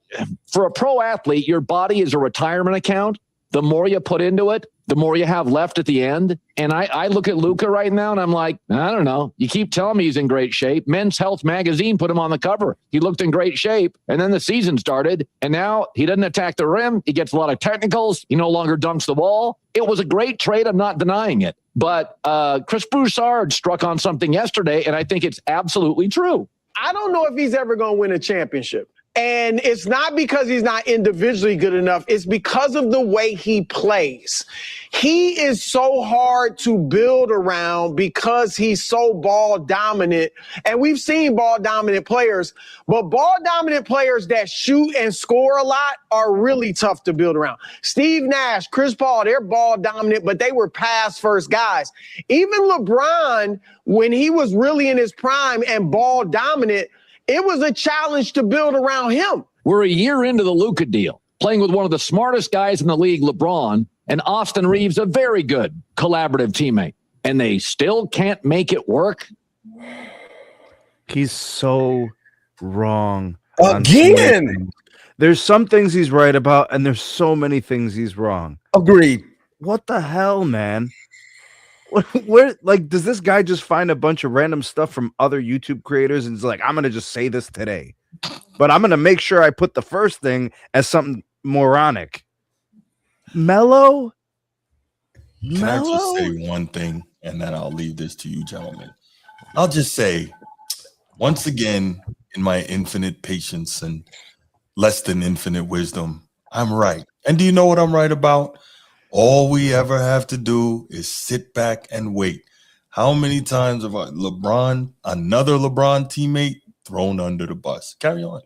for a pro athlete, your body is a retirement account. The more you put into it, the more you have left at the end. And I look at Luka right now, and I'm like, I don't know. You keep telling me he's in great shape. Men's Health magazine put him on the cover. He looked in great shape, and then the season started, and now he doesn't attack the rim. He gets a lot of technicals. He no longer dunks the ball. It was a great trade. I'm not denying it. But Chris Broussard struck on something yesterday, and I think it's absolutely true. I don't know if he's ever going to win a championship. And it's not because he's not individually good enough. It's because of the way he plays. He is so hard to build around because he's so ball dominant. And we've seen ball dominant players, but ball dominant players that shoot and score a lot are really tough to build around. Steve Nash, Chris Paul, they're ball dominant, but they were pass first guys. Even LeBron, when he was really in his prime and ball dominant, it was a challenge to build around him. We're a year into the Luka deal, playing with one of the smartest guys in the league, LeBron, and Austin Reeves, a very good collaborative teammate. And they still can't make it work. He's so wrong. Again. There's some things he's right about, and there's so many things he's wrong. Agreed. What the hell, man? Where does this guy just find a bunch of random stuff from other YouTube creators and is like, I'm gonna just say this today, but I'm gonna make sure I put the first thing as something moronic. Mellow? Can I just say one thing, and then I'll leave this to you, gentlemen? I'll just say, once again, in my infinite patience and less than infinite wisdom, I'm right. And do you know what I'm right about? All we ever have to do is sit back and wait. How many times have another LeBron teammate, thrown under the bus? Carry on.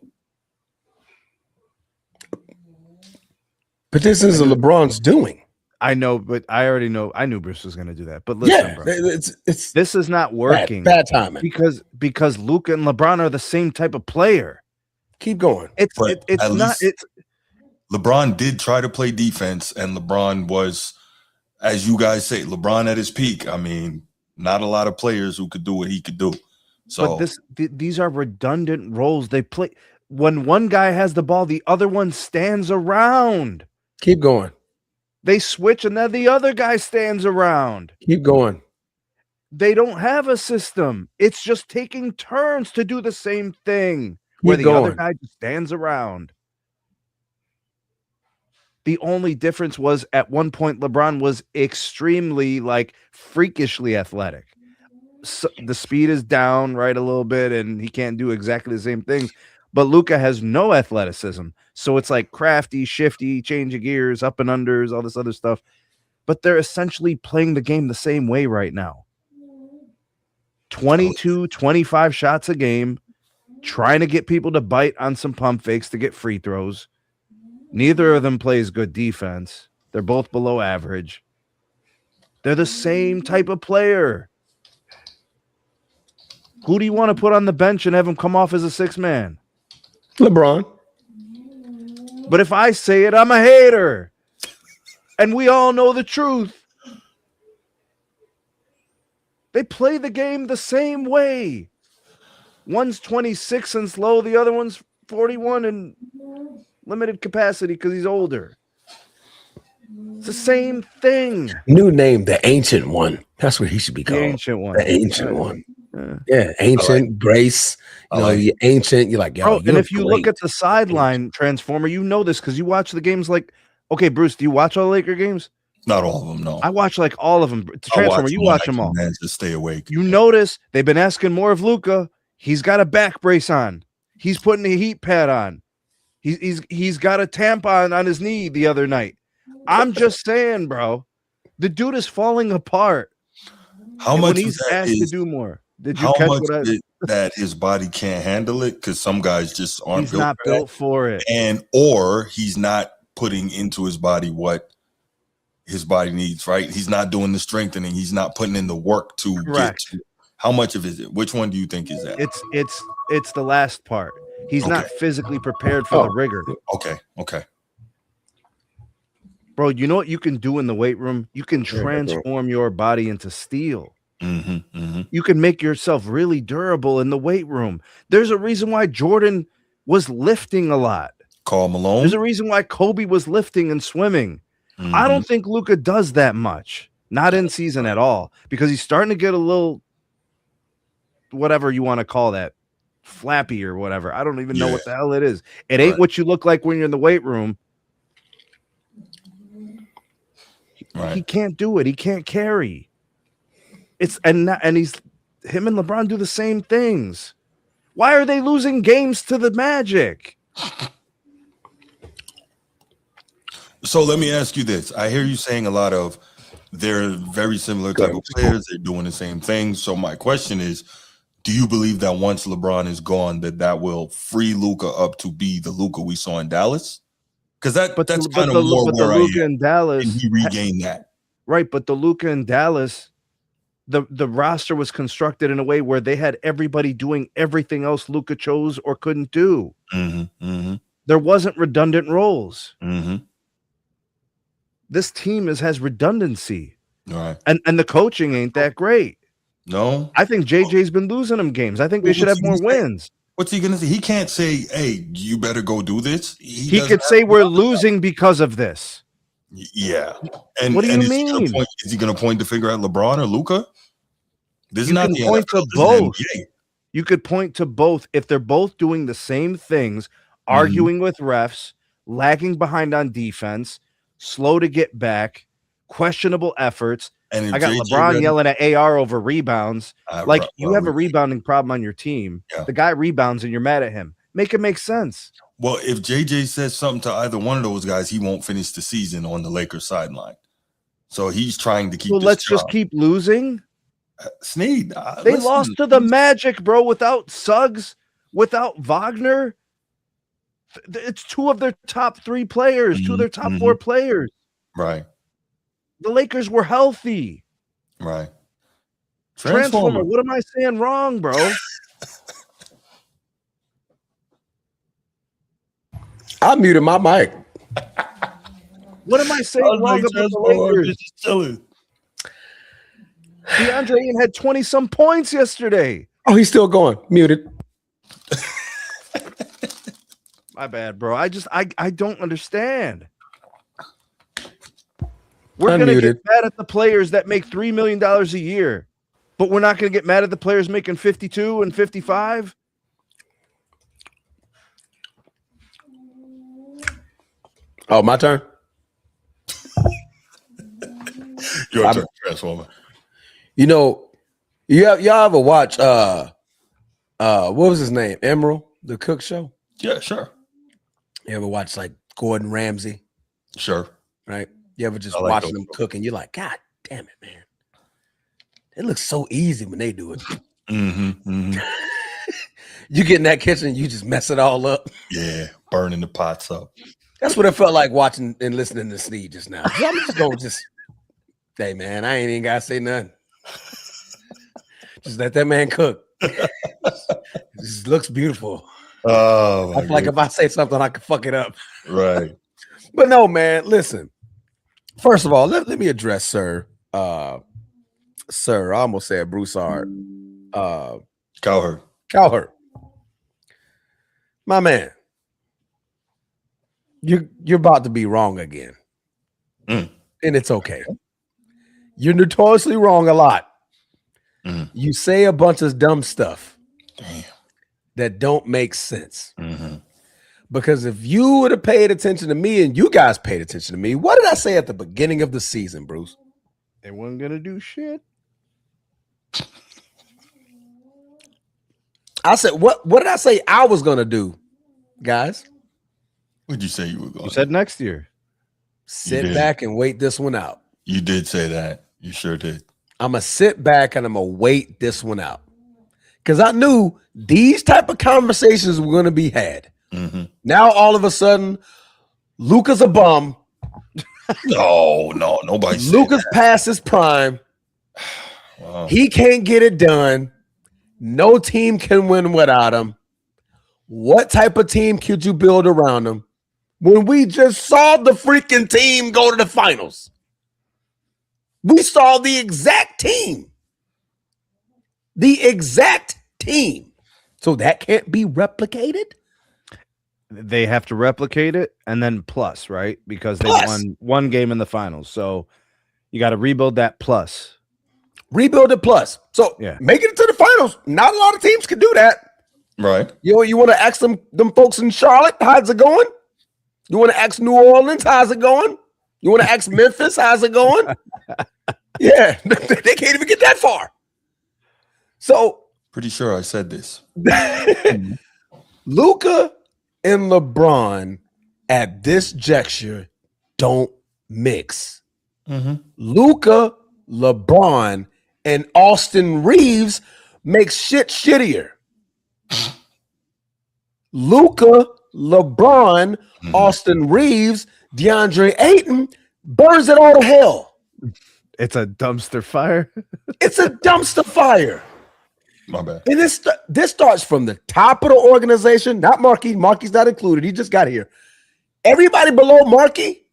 But this isn't LeBron's doing. I know, but I already know. I knew Bruce was going to do that. But listen, bro, this is not working. Bad timing. Because Luka and LeBron are the same type of player. Keep going. It's not. LeBron did try to play defense, and LeBron was, as you guys say, LeBron at his peak. I mean, not a lot of players who could do what he could do. So, but these are redundant roles. They play when one guy has the ball, the other one stands around. Keep going. They switch, and then the other guy stands around. Keep going. They don't have a system. It's just taking turns to do the same thing, where the other guy just stands around. The only difference was at one point LeBron was extremely, freakishly athletic. So the speed is down a little bit, and he can't do exactly the same things. But Luka has no athleticism, so it's like crafty, shifty, change of gears, up and unders, all this other stuff. But they're essentially playing the game the same way right now. 22, 25 shots a game, trying to get people to bite on some pump fakes to get free throws. Neither of them plays good defense. They're both below average. They're the same type of player. Who do you want to put on the bench and have him come off as a 6-man? LeBron. But if I say it, I'm a hater. And we all know the truth. They play the game the same way. One's 26 and slow, the other one's 41 and limited capacity because he's older. It's the same thing. New name, the Ancient One. That's what he should be called. The Ancient One. The Ancient One. Yeah, Ancient, Grace. You're ancient. You're like, yo. Bro, and if you look at the sideline transformer, you know this because you watch the games like, okay, Bruce, do you watch all the Laker games? Not all of them, no. I watch like all of them. It's Transformer, you watch them all. To stay awake. You notice they've been asking more of Luka. He's got a back brace on. He's putting a heat pad on. He's got a tampon on his knee the other night. I'm just saying, bro. The dude is falling apart. How much he's asked to do more? Did you how catch much what I that his body can't handle it? Because some guys just aren't he's not built for it. Or he's not putting into his body what his body needs, right? He's not doing the strengthening. He's not putting in the work to get to. How much of it? Which one do you think is that? It's the last part. He's not physically prepared for the rigor. Okay. Bro, you know what you can do in the weight room? You can transform your body into steel. You can make yourself really durable in the weight room. There's a reason why Jordan was lifting a lot. Karl Malone. There's a reason why Kobe was lifting and swimming. I don't think Luka does that much. Not in season at all. Because he's starting to get a little, whatever you want to call that, flappy or whatever. I don't even know what the hell it is. It ain't what you look like when you're in the weight room. He can't do it. He can't carry. Him and LeBron do the same things. Why are they losing games to the Magic? So let me ask you this. I hear you saying a lot of they're very similar type of players. They're doing the same thing. So my question is, do you believe that once LeBron is gone, that will free Luka up to be the Luka we saw in Dallas? Because that's kind of more where I am. In Dallas, and he regained that. Right, but the Luka in Dallas, the roster was constructed in a way where they had everybody doing everything else Luka chose or couldn't do. There wasn't redundant roles. This team has redundancy. Right. And the coaching ain't that great. No. I think JJ's been losing them games. I think they should have more wins. What's he going to say? He can't say, hey, you better go do this. He could say we're losing because of this. Yeah. And what do you mean? Is he going to point the finger at LeBron or Luka? This is not the point NFL, to both. You could point to both if they're both doing the same things, arguing with refs, lagging behind on defense, slow to get back, questionable efforts. And I got LeBron yelling at AR over rebounds. You have a rebounding problem on your team. Yeah. The guy rebounds and you're mad at him. Make it make sense. Well, if JJ says something to either one of those guys, he won't finish the season on the Lakers sideline. So he's trying to keep. So let's just keep losing. Sneed. They lost to the Magic, bro, without Suggs, without Wagner. It's two of their top 3 players, two of their top 4 players. Right. The Lakers were healthy. Right. Transformer. What am I saying wrong, bro? I muted my mic. What am I saying wrong about the Lakers? Just chilling. DeAndre Ayton had 20-some points yesterday. Oh, he's still going. Muted. My bad, bro. I don't understand. We're going to get mad at the players that make $3 million a year, but we're not going to get mad at the players making 52 and 55. Oh, my turn? Your turn, Transformer. You know, y'all ever watch what was his name? Emerald, the cook show? Yeah, sure. You ever watch like Gordon Ramsay? Sure. Right? You ever just watching them cook and you're like, God damn it, man. It looks so easy when they do it. You get in that kitchen, you just mess it all up. Yeah, burning the pots up. That's what it felt like watching and listening to Sneed just now. I'm just going hey, man, I ain't even got to say nothing. Just let that man cook. It just looks beautiful. Oh, I feel like if I say something, I could fuck it up. Right. But no, man, listen. First of all, let me address, sir, Sir, I almost said Broussard. Cowherd. My man, you're about to be wrong again. And it's okay. You're notoriously wrong a lot. You say a bunch of dumb stuff that don't make sense. Because if you would have paid attention to me and you guys paid attention to me, what did I say at the beginning of the season, Bruce? They weren't going to do shit. I said, what did I say I was going to do, guys? What did you say you were going to do? You said next year. Sit back and wait this one out. You did say that. You sure did. I'm going to sit back and I'm going to wait this one out. Because I knew these type of conversations were going to be had. Now, all of a sudden, Luka's a bum. No, nobody. Luka's past his prime. Wow. He can't get it done. No team can win without him. What type of team could you build around him when we just saw the freaking team go to the finals? We saw the exact team. The exact team. So that can't be replicated? They have to replicate it and then plus, right? Because they won one game in the finals. So you got to rebuild that plus. Rebuild it plus. So making it to the finals, not a lot of teams can do that. Right. You want to ask them folks in Charlotte, how's it going? You want to ask New Orleans, how's it going? You want to ask Memphis, how's it going? Yeah, they can't even get that far. So pretty sure I said this. Luka and LeBron at this juncture don't mix. Luka, LeBron, and Austin Reeves makes shit shittier. Luka, LeBron, Austin Reeves, DeAndre Ayton burns it all to hell. It's a dumpster fire. It's a dumpster fire. My bad. And this starts from the top of the organization, not Markey. Markey's not included. He just got here. Everybody below Markey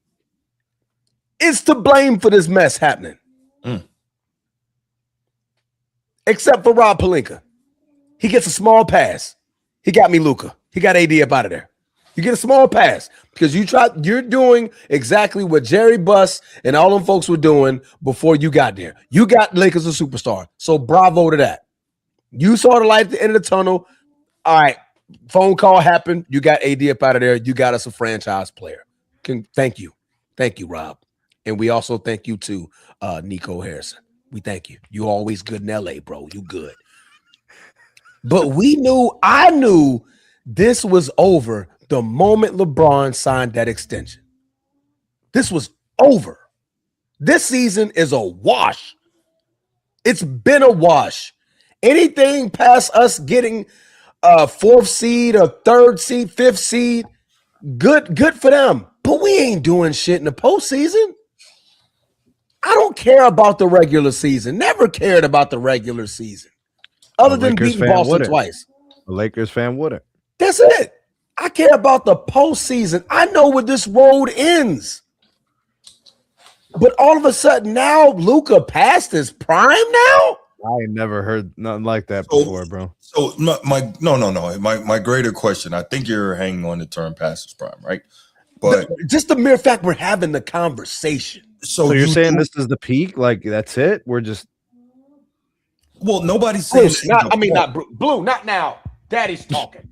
is to blame for this mess happening. Except for Rob Pelinka. He gets a small pass. He got me Luka. He got AD up out of there. You get a small pass because you're doing exactly what Jerry Buss and all them folks were doing before you got there. You got Lakers a superstar. So bravo to that. You saw the light at the end of the tunnel. All right. Phone call happened. You got AD up out of there. You got us a franchise player. Thank you. Thank you, Rob. And we also thank you to Nico Harrison. We thank you. You always good in LA, bro. You good. But I knew this was over the moment LeBron signed that extension. This was over. This season is a wash. It's been a wash. Anything past us getting a 4th seed, a 3rd seed, 5th seed, good for them. But we ain't doing shit in the postseason. I don't care about the regular season. Never cared about the regular season. Other than beating Boston twice. A Lakers fan wouldn't. That's it. I care about the postseason. I know where this road ends. But all of a sudden now, Luka past his prime now? I ain't never heard nothing like that before, bro. So my greater question, I think you're hanging on the term past his prime, right? But just the mere fact we're having the conversation. So you're saying this is the peak? Like that's it? We're just nobody's saying not Blue, not now. Daddy's talking.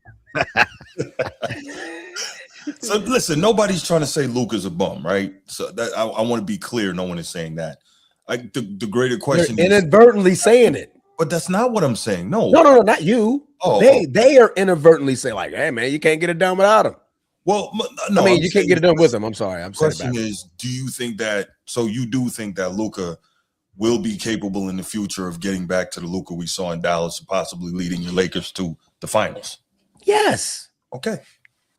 So listen, nobody's trying to say Luka's a bum, right? So that I want to be clear. No one is saying that. The greater question You're inadvertently saying it. But that's not what I'm saying. No, not you. They are inadvertently saying like, hey man, you can't get it done without him. Well, no, you can't get it done with him. I'm sorry. I'm saying question is, do you think that? So you do think that Luka will be capable in the future of getting back to the Luka we saw in Dallas, and possibly leading your Lakers to the finals? Yes. Okay,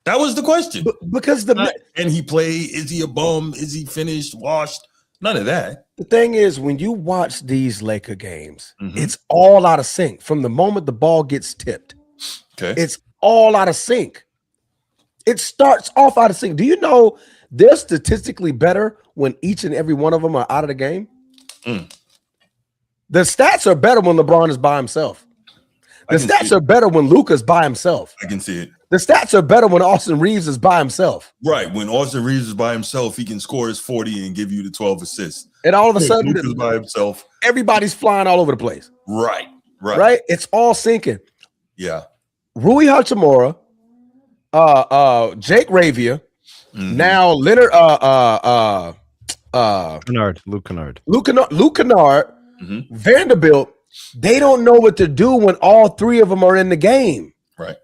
that was the question. Because and he play? Is he a bum? Is he finished? Washed? None of that. The thing is, when you watch these Laker games, it's all out of sync from the moment the ball gets tipped. Okay, it's all out of sync. It starts off out of sync. Do you know they're statistically better when each and every one of them are out of the game? The stats are better when LeBron is by himself. The stats are better when Luka's by himself. I can see it. The stats are better when Austin Reeves is by himself. Right. When Austin Reeves is by himself, he can score his 40 and give you the 12 assists. And all of a sudden, Luka's by himself. Everybody's flying all over the place. Right. It's all sinking. Yeah. Rui Hachimura, Jake Ravia, now Leonard, Luke Kennard, Vanderbilt. They don't know what to do when all three of them are in the game. Right.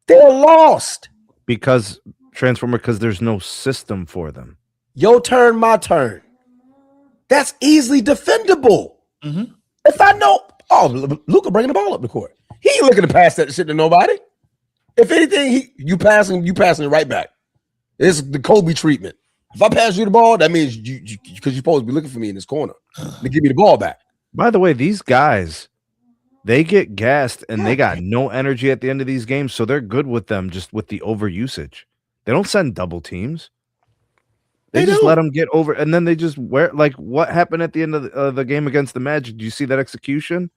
They're lost. Because there's no system for them. Your turn, my turn. That's easily defendable. If I know, Luka bringing the ball up the court. He ain't looking to pass that shit to nobody. If anything, you passing it right back. It's the Kobe treatment. If I pass you the ball, that means you because you're supposed to be looking for me in this corner to give me the ball back. By the way, these guys, they get gassed and they got no energy at the end of these games, so they're good with them just with the overusage. They don't send double teams. They just let them get over, and then they just wear like what happened at the end of the game against the Magic. Did you see that execution?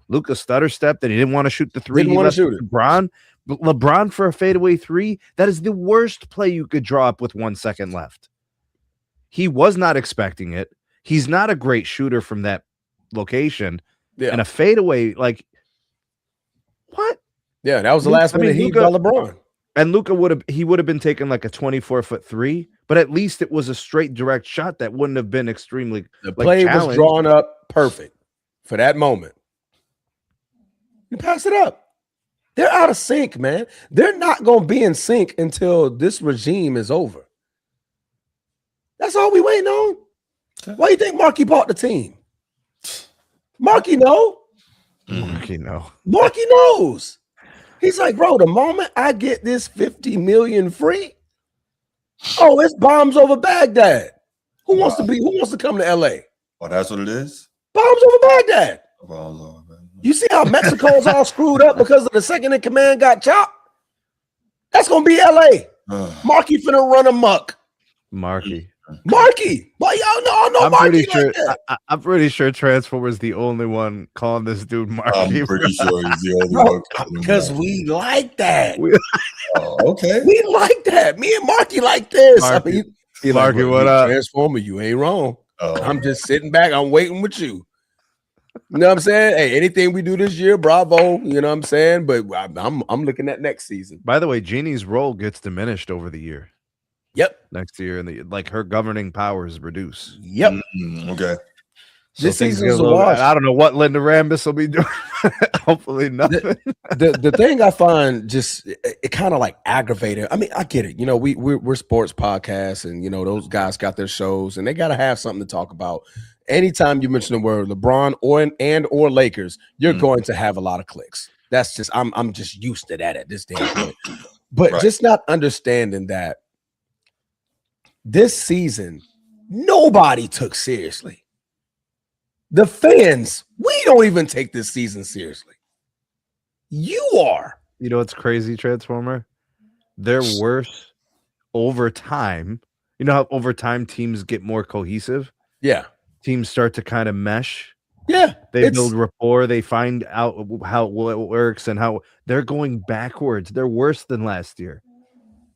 Luka stutter stepped that he didn't want to shoot the three. Didn't want to shoot it. LeBron for a fadeaway three. That is the worst play you could draw up with 1 second left. He was not expecting it. He's not a great shooter from that location. Yeah. And a fadeaway, like what? Yeah, that was the last minute he got LeBron. And Luka would have been taking like a 24-foot three, but at least it was a straight direct shot that wouldn't have been extremely. The play was drawn up perfect for that moment. You pass it up. They're out of sync, man. They're not going to be in sync until this regime is over. That's all we waiting on. Why do you think Markey bought the team? Markey knows. Markey knows. He's like, bro, the moment I get this $50 million free, it's bombs over Baghdad. Who wants to come to LA? Oh, that's what it is? Bombs over Baghdad. You see how Mexico's all screwed up because of the second in command got chopped? That's gonna be LA. Markey finna run amok. Markey. Well, y'all know Markey. I'm pretty sure Transformer's the only one calling this dude Markey. I'm pretty sure he's the only one. Because we like that. Okay. We like that. Me and Markey like this. Markey, Markey, what up? Transformer, you ain't wrong. I'm just sitting back. I'm waiting with you. You know what I'm saying? Hey, anything we do this year, bravo. You know what I'm saying? But I'm looking at next season. By the way, Jeannie's role gets diminished over the year. Yep. Next year, and her governing powers reduce. Yep. Okay. So this season's a wash. I don't know what Linda Rambis will be doing. Hopefully nothing. The thing I find just it kind of like aggravating. I mean, I get it. You know, we're sports podcasts, and you know those guys got their shows, and they got to have something to talk about. Anytime you mention the word LeBron or Lakers, you're going to have a lot of clicks. That's just I'm just used to that at this damn point. But just not understanding that this season nobody took seriously. The fans, we don't even take this season seriously. You are. You know what's crazy, Transformer? They're worse over time. You know how over time teams get more cohesive? Yeah. Teams start to kind of mesh. Yeah. They build rapport. They find out how it works and how they're going backwards. They're worse than last year.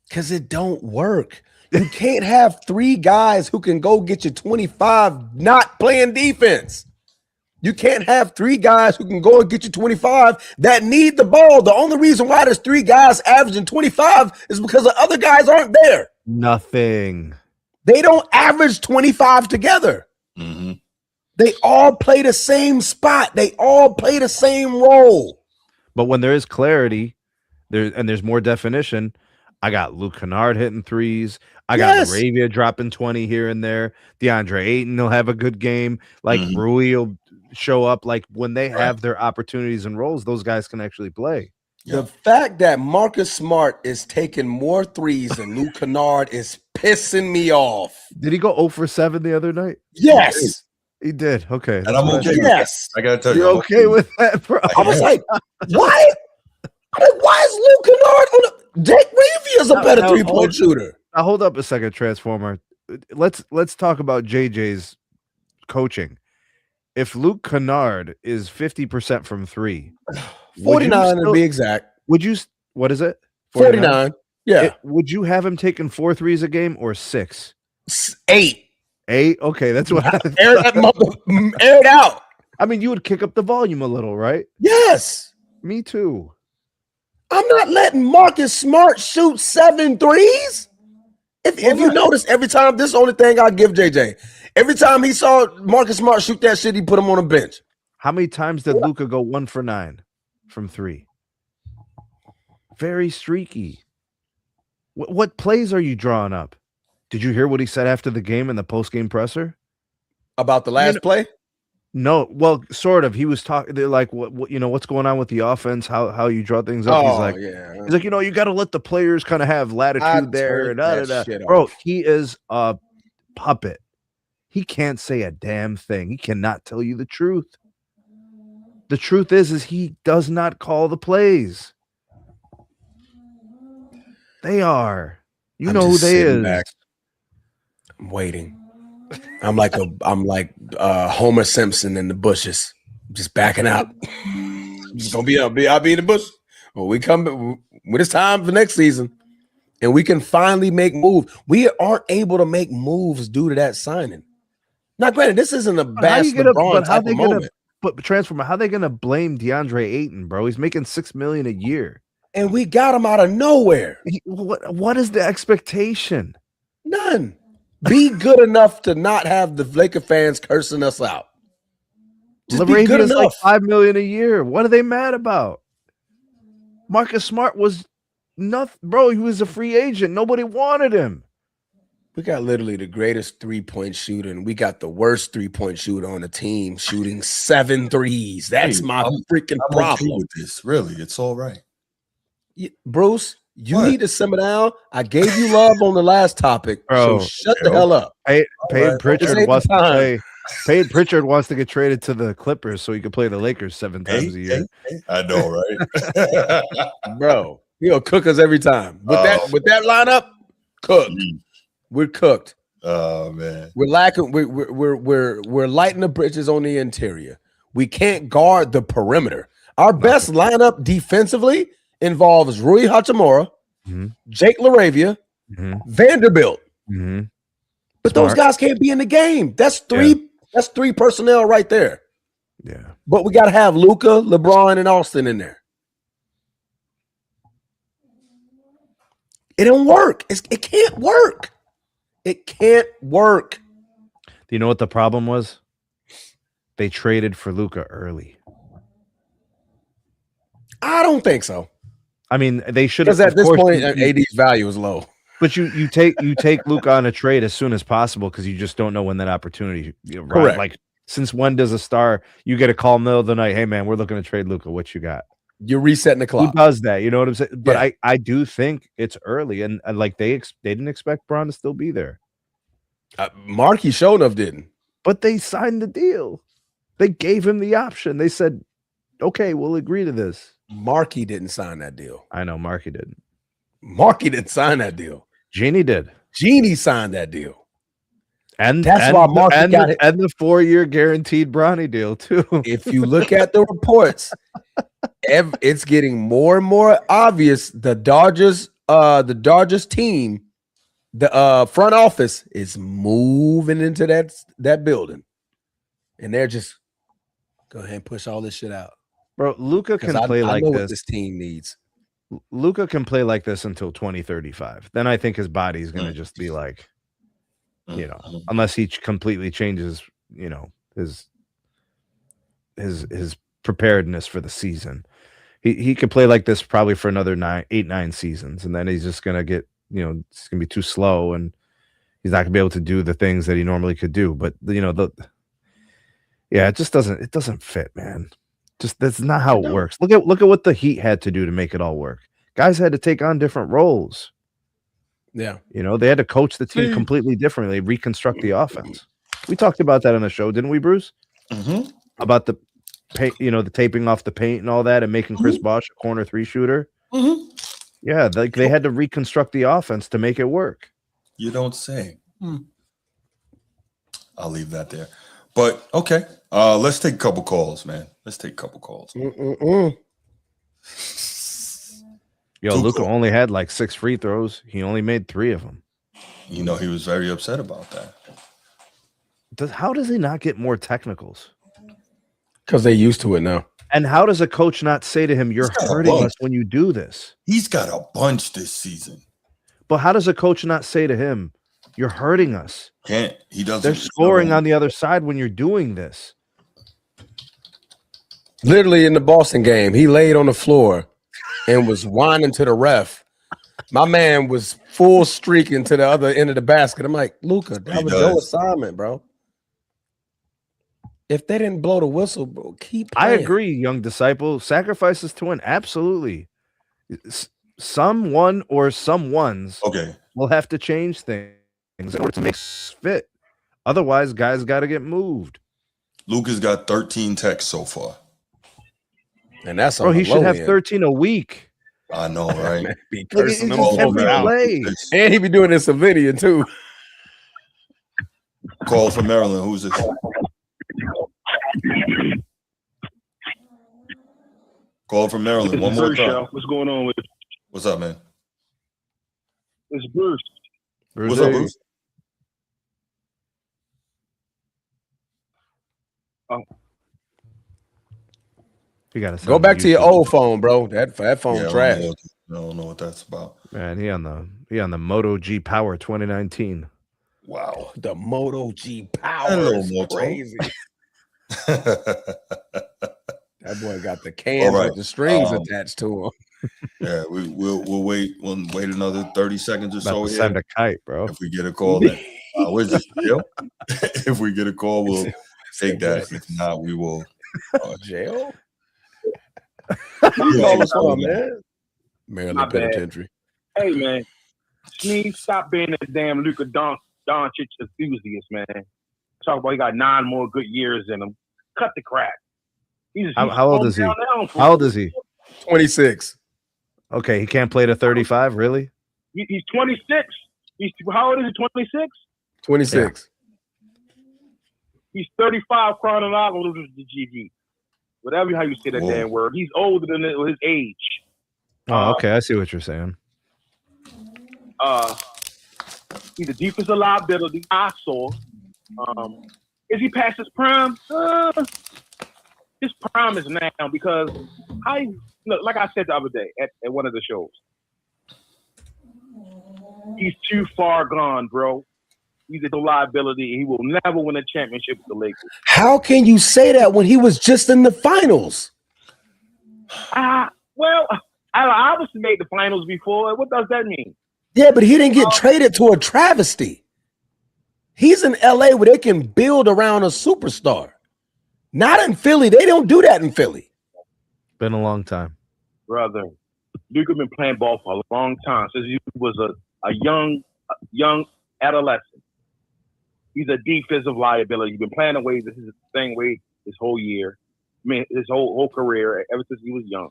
Because it don't work. You can't have three guys who can go get you 25 not playing defense. You can't have three guys who can go and get you 25 that need the ball. The only reason why there's three guys averaging 25 is because the other guys aren't there. Nothing. They don't average 25 together. Mm-hmm. They all play the same spot. They all play the same role. But when there is clarity, there's more definition. I got Luke Kennard hitting threes. I got Moravia dropping 20 here and there. DeAndre Ayton will have a good game. Like Rui will show up. Like when they have their opportunities and roles, those guys can actually play. The fact that Marcus Smart is taking more threes than Luke Kennard is pissing me off. Did he go 0 for 7 the other night? Yes. He did. Okay. And I'm okay. Yes. I gotta tell you. You're okay with that, bro? I was like, why? Why is Luke Kennard on the Jake Ravia is a better 3-point shooter? Now hold up a second, Transformer. Let's talk about JJ's coaching. if Luke Kennard is 50% from 3, 49 to be exact. Would you? What is it? 49. Yeah. Would you have him taking 4 threes a game or 6? 8. 8. Okay, that's what. Air it out. I mean, you would kick up the volume a little, right? Yes. Me too. I'm not letting Marcus Smart shoot 7 threes. If you notice, every time, this is the only thing I give JJ. Every time he saw Marcus Smart shoot that shit, he put him on a bench. How many times did Luka go 1 for 9 from 3? Very streaky. What plays are you drawing up? Did you hear what he said after the game in the post-game presser? About the last play? No, well, sort of. He was talking. They're like, what what's going on with the offense? How you draw things up? He's like, you got to let the players kind of have latitude there. Bro, he is a puppet. He can't say a damn thing. He cannot tell you the truth. The truth is he does not call the plays. They are. You know who they is. Back. I'm waiting. I'm like Homer Simpson in the bushes, just backing out. I'm just gonna I'll be in the bush. When we come when it's time for next season, and we can finally make moves. We aren't able to make moves due to that signing. Now, granted, this isn't a bad LeBron type of moment. But transformer, how are they gonna blame DeAndre Ayton, bro? He's making $6 million a year, and we got him out of nowhere. What is the expectation? None. Be good enough to not have the Laker fans cursing us out. Just be good enough. Like $5 million a year. What are they mad about? Marcus Smart was nothing, bro. He was a free agent. Nobody wanted him. We got literally the greatest 3-point shooter, and we got the worst 3-point shooter on the team, shooting 7 threes. That's my freaking problem. Okay with this, really, it's all right. Bruce, you need to simmer down. I gave you love on the last topic, so shut the hell up. Payne Pritchard wants to play. Payne Pritchard wants to get traded to the Clippers so he can play the Lakers 7 times a year. I know, right? Bro, he'll cook us every time. With that lineup, cooked. We're cooked. Oh man, we're lacking. We're lighting the bridges on the interior. We can't guard the perimeter. Our best lineup defensively involves Rui Hachimura, Jake LaRavia, Vanderbilt. But those guys can't be in the game. That's 3. Yeah. That's 3 personnel right there. Yeah. But we got to have Luka, LeBron, and Austin in there. It don't work. It can't work. It can't work. Do you know what the problem was? They traded for Luka early. I don't think so. I mean, they should have. Because at this point, AD's value is low. But you take Luka on a trade as soon as possible because you just don't know when that opportunity. Right? Correct. Like, since when does a star you get a call middle of the night? Hey man, we're looking to trade Luka. What you got? You're resetting the clock. Who does that? You know what I'm saying? But I do think it's early, and like they didn't expect Braun to still be there. Markey sure enough didn't. But they signed the deal. They gave him the option. They said, "Okay, we'll agree to this." Markey didn't sign that deal. I know Markey didn't. Markey didn't sign that deal. Genie did. Genie signed that deal. And that's why Markey got it. And the 4-year guaranteed Bronny deal, too. If you look at the reports, it's getting more and more obvious. The Dodgers team, the front office is moving into that building. And they're just go ahead and push all this shit out. Bro, Luka can play like this. What this team needs. Luka can play like this until 2035. Then I think his body's going to just be like, unless he completely changes, his preparedness for the season. He could play like this probably for another 9 seasons, and then he's just going to get, it's going to be too slow, and he's not going to be able to do the things that he normally could do. But it just doesn't fit, man. Just that's not how it works. Look at what the Heat had to do to make it all work. Guys had to take on different roles. Yeah. They had to coach the team completely differently, reconstruct the offense. We talked about that on the show, didn't we, Bruce? About the paint, the taping off the paint and all that, and making Chris Bosh a corner 3 shooter. Yeah, they had to reconstruct the offense to make it work. You don't say. I'll leave that there. But okay, let's take a couple calls, man. Let's take a couple calls. Yo, Luka only had like 6 free throws. He only made 3 of them. You know, he was very upset about that. How does he not get more technicals? Because they're used to it now. And how does a coach not say to him, "You're hurting us when you do this"? He's got a bunch this season. But how does a coach not say to him, "You're hurting us"? Can't. He doesn't. They're scoring on the other side when you're doing this. Literally in the Boston game, he laid on the floor and was whining to the ref. My man was full streaking to the other end of the basket. I'm like, Luka, that was your assignment, bro. If they didn't blow the whistle, bro, keep playing. I agree, young disciple. Sacrifices to win. Absolutely. Someone or someones will have to change things in order to make it fit. Otherwise, guys got to get moved. Luka's got 13 techs so far. And that's he should have 13 a week. I know, right? Be cursing them all out. And he be doing this in video too. Call from Maryland. Who's this? Call from Maryland. One more time. What's going on with? What's up, man? It's Bruce. What's up, Bruce? You gotta go back to your old phone, bro. That phone trash. I don't know what that's about. Man, he on the Moto G Power 2019. Wow, the Moto G Power. Hello, is Moto. Crazy. That boy got the cans with the strings attached to him. Yeah, we'll wait. We'll wait another 30 seconds or so. Send a kite, bro. If we get a call, then where's this jail? If we get a call, we'll take that. If not, we will jail. Man. Maryland Penitentiary. Hey man, Sneeze, stop being a damn Luka Doncic enthusiast, man. Talk about he got 9 more good years in him. Cut the crap. How old is he? How old is he? 26. Okay, he can't play to 35, really? He's 26. How old is he? 26? 26. Yeah. He's 35 chronological to the GG. Whatever how you say that damn word. He's older than his age. Oh, okay. I see what you're saying. He's a defensive liability. I saw. Is he past his prime? His prime is now because like I said the other day at one of the shows. He's too far gone, bro. He's a liability. He will never win a championship with the Lakers. How can you say that when he was just in the finals? Well, I obviously made the finals before. What does that mean? Yeah, but he didn't get traded to a travesty. He's in LA where they can build around a superstar. Not in Philly. They don't do that in Philly. Been a long time. Brother, Luka been playing ball for a long time. Since he was a young adolescent. He's a defensive liability. He's been playing away. This is the same way his whole year. I mean, his whole career, ever since he was young.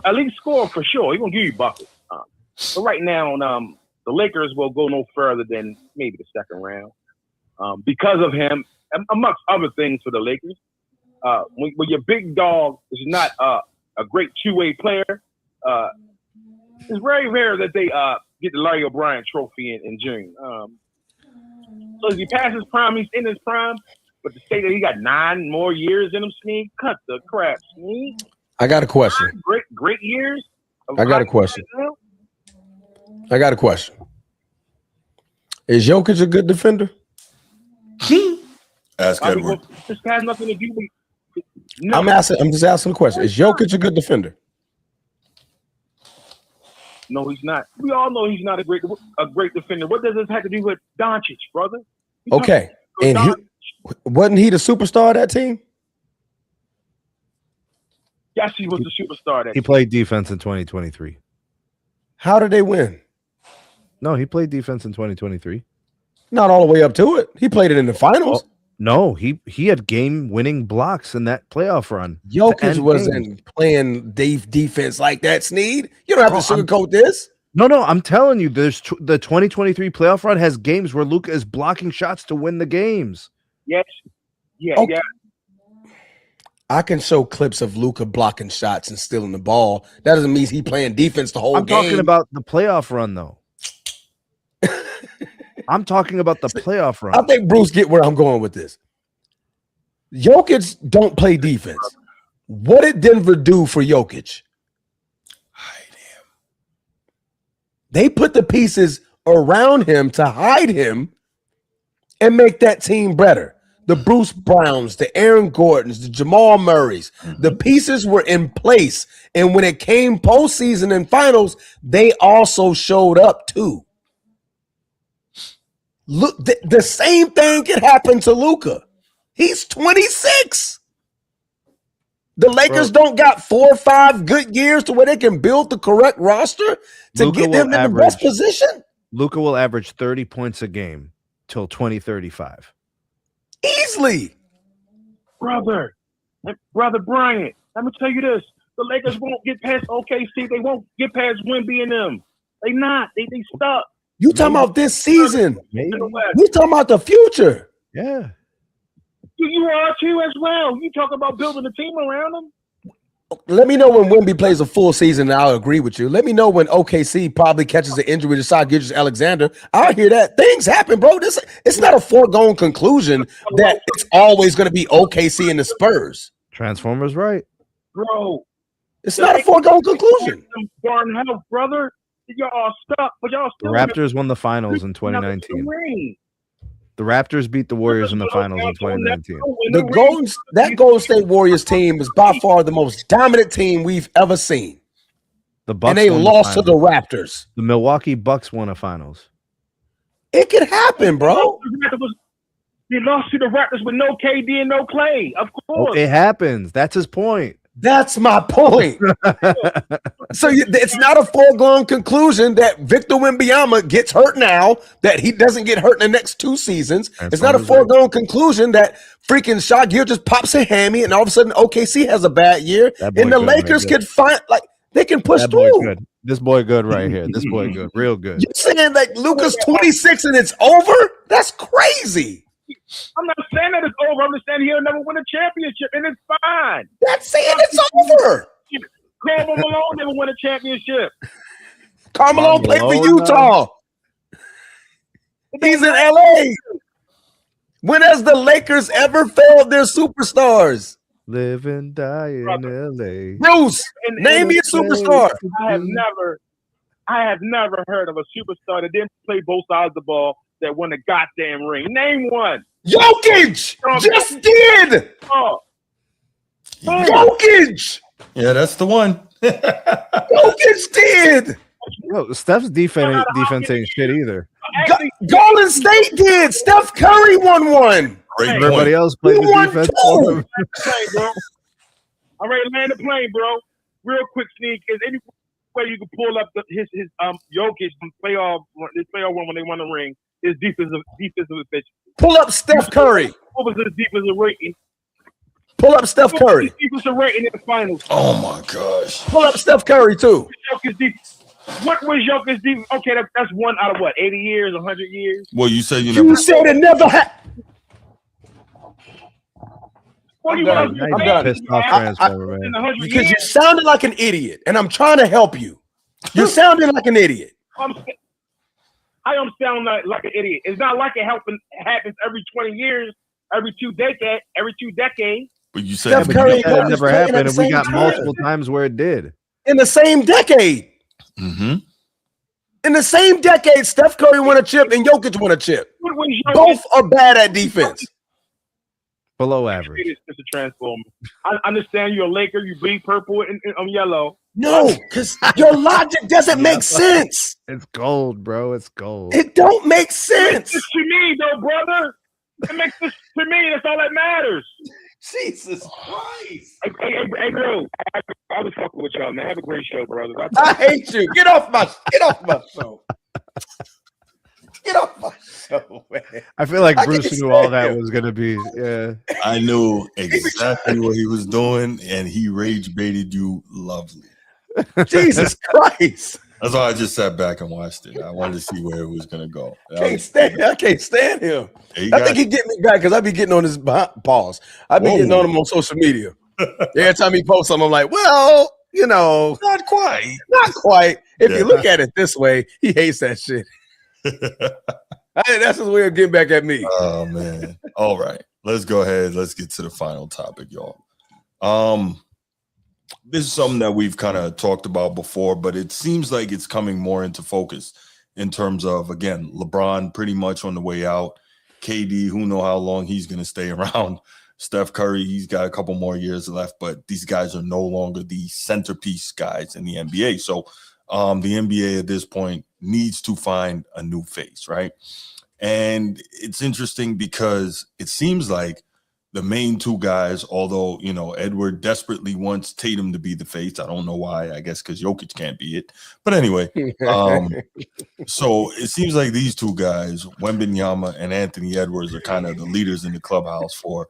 At least score for sure. He's going to give you buckets. But right now, the Lakers will go no further than maybe the second round because of him, amongst other things for the Lakers. When your big dog is not a great two-way player, it's very rare that they get the Larry O'Brien trophy in June. So if he passes prime, he's in his prime. But to say that he got 9 more years in him, Sneak, cut the crap, Sneak. I got a question. Great years. I got a question. Is Jokic a good defender? Ask Edward. This has nothing to do with. No. I'm just asking a question. Is Jokic a good defender? No, he's not. We all know he's not a great defender. What does this have to do with Doncic, brother? Okay, and wasn't he the superstar of that team? Yes, he was the superstar. He played defense in 2023. How did they win? No, he played defense in 2023. Not all the way up to it. He played it in the finals. No, he had game-winning blocks in that playoff run. Jokic wasn't playing defense like that, Sneed. You don't have to sugarcoat this. No, I'm telling you, there's the 2023 playoff run has games where Luka is blocking shots to win the games. Yes. Yeah. Okay. Yeah. I can show clips of Luka blocking shots and stealing the ball. That doesn't mean he's playing defense the whole game. I'm talking about the playoff run, though. I'm talking about the playoff run. I think Bruce get where I'm going with this. Jokic don't play defense. What did Denver do for Jokic? Hide him. They put the pieces around him to hide him and make that team better. The Bruce Browns, the Aaron Gordons, the Jamal Murrays, the pieces were in place. And when it came postseason and finals, they also showed up too. Look, the same thing could happen to Luka. He's 26. The Lakers don't got 4 or 5 good years to where they can build the correct roster to get them in the best position. Luka will average 30 points a game till 2035. Easily. Brother Bryant, let me tell you this. The Lakers won't get past OKC. They won't get past Wemby and them. They not. They stuck. You talking about this season. We talking about the future. Yeah. You are too as well. You talk about building a team around them. Let me know when Wemby plays a full season, and I'll agree with you. Let me know when OKC probably catches an injury to Shai Gilgeous-Alexander. I'll hear that. Things happen, bro. It's not a foregone conclusion that it's always going to be OKC and the Spurs. Transformers, right? Bro. It's not a foregone conclusion. Barn Health, brother. Y'all are stuck, but y'all still. The Raptors won the finals in 2019. The Raptors beat the Warriors in the finals in 2019. That Golden State Warriors team is by far the most dominant team we've ever seen. The Bucks and they lost to the Raptors. The Milwaukee Bucks won a finals. It could happen, bro. They lost to the Raptors with no KD and no Clay. Of course. Oh, it happens. That's his point. That's my point. So it's not a foregone conclusion that Victor Wembanyama gets hurt now, that he doesn't get hurt in the next 2 seasons. It's not a foregone conclusion that freaking Shai Gilgeous pops a hammy and all of a sudden OKC has a bad year. And the Lakers could find, like, they can push through. Good. This boy good right here. This boy good. Real good. You're saying like Luka's 26 and it's over? That's crazy. I'm not saying that it's over. I'm just saying he'll never win a championship, and it's fine. That's saying it's over. Karl Malone never won a championship. Karl Malone played for Utah. He's in LA. When has the Lakers ever failed their superstars? Live and die in LA. Bruce, name me a superstar. I have never heard of a superstar that didn't play both sides of the ball that won a goddamn ring. Name one. Jokic just did. Jokic. Yeah, that's the one. Jokic did. No, Steph's defense ain't shit either. Golden State did. Steph Curry won one. Everybody else played the defense. All right, land the plane, bro. Real quick sneak. Is any way you can pull up his Jokic from playoff one when they won the ring? His defensive efficiency. Pull up Steph Curry. What was his defensive rating? Pull up Steph Curry. Defensive rating in the finals. Oh my gosh. Pull up Steph Curry too. What was Jokic's defense? Okay, that's one out of what? 80 years, 100 years. Well, you said you said it never happened. I'm done. Because you sounded like an idiot, and I'm trying to help you. You're sounding like an idiot. I don't sound like an idiot. It's not like it happens every 20 years, every two decades. But you said Steph Curry never happened, and we got multiple times where it did. In the same decade. Mm-hmm. In the same decade, Steph Curry won a chip and Jokic won a chip. Both are bad at defense. Below average. It's a transformer. I understand you're a Laker. You bleed purple and yellow. No, because your logic doesn't make sense. It's gold, bro. It's gold. It don't make sense. It's to me, though, brother. It makes this to me. That's all that matters. Jesus Christ. Hey, bro. I was fucking with y'all, man. Have a great show, brother. I hate you. Get off my show. Get off my show, man. I feel like Bruce knew all that was gonna be. Yeah, I knew exactly what he was doing, and he rage baited you lovely. Jesus Christ. That's why I just sat back and watched it. I wanted to see where it was going to go. I can't stand him. I think he get me back because I be getting on his pause. I be getting on him on social media. Every time he posts something, I'm like, well, not quite. If you look at it this way, he hates that shit. That's his way of getting back at me. Oh man! All right, let's go ahead. Let's get to the final topic, y'all. This is something that we've kind of talked about before, but it seems like it's coming more into focus in terms of, again, LeBron pretty much on the way out. KD, who know how long he's going to stay around. Steph Curry, he's got a couple more years left, but these guys are no longer the centerpiece guys in the NBA. So the NBA at this point needs to find a new face, right? And it's interesting because it seems like the main two guys, although, Edward desperately wants Tatum to be the face. I don't know why. I guess because Jokic can't be it. But anyway, so it seems like these two guys, Wembanyama and Anthony Edwards, are kind of the leaders in the clubhouse for,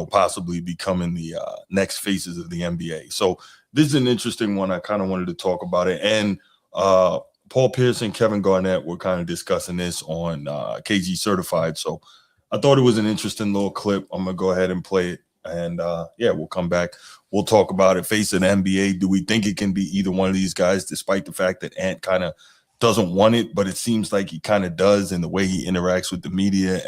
possibly becoming the next faces of the NBA. So this is an interesting one. I kind of wanted to talk about it. And Paul Pierce and Kevin Garnett were kind of discussing this on KG Certified. So I thought it was an interesting little clip. I'm going to go ahead and play it. And, we'll come back. We'll talk about it. Face of the NBA. Do we think it can be either one of these guys, despite the fact that Ant kind of doesn't want it, but it seems like he kind of does in the way he interacts with the media,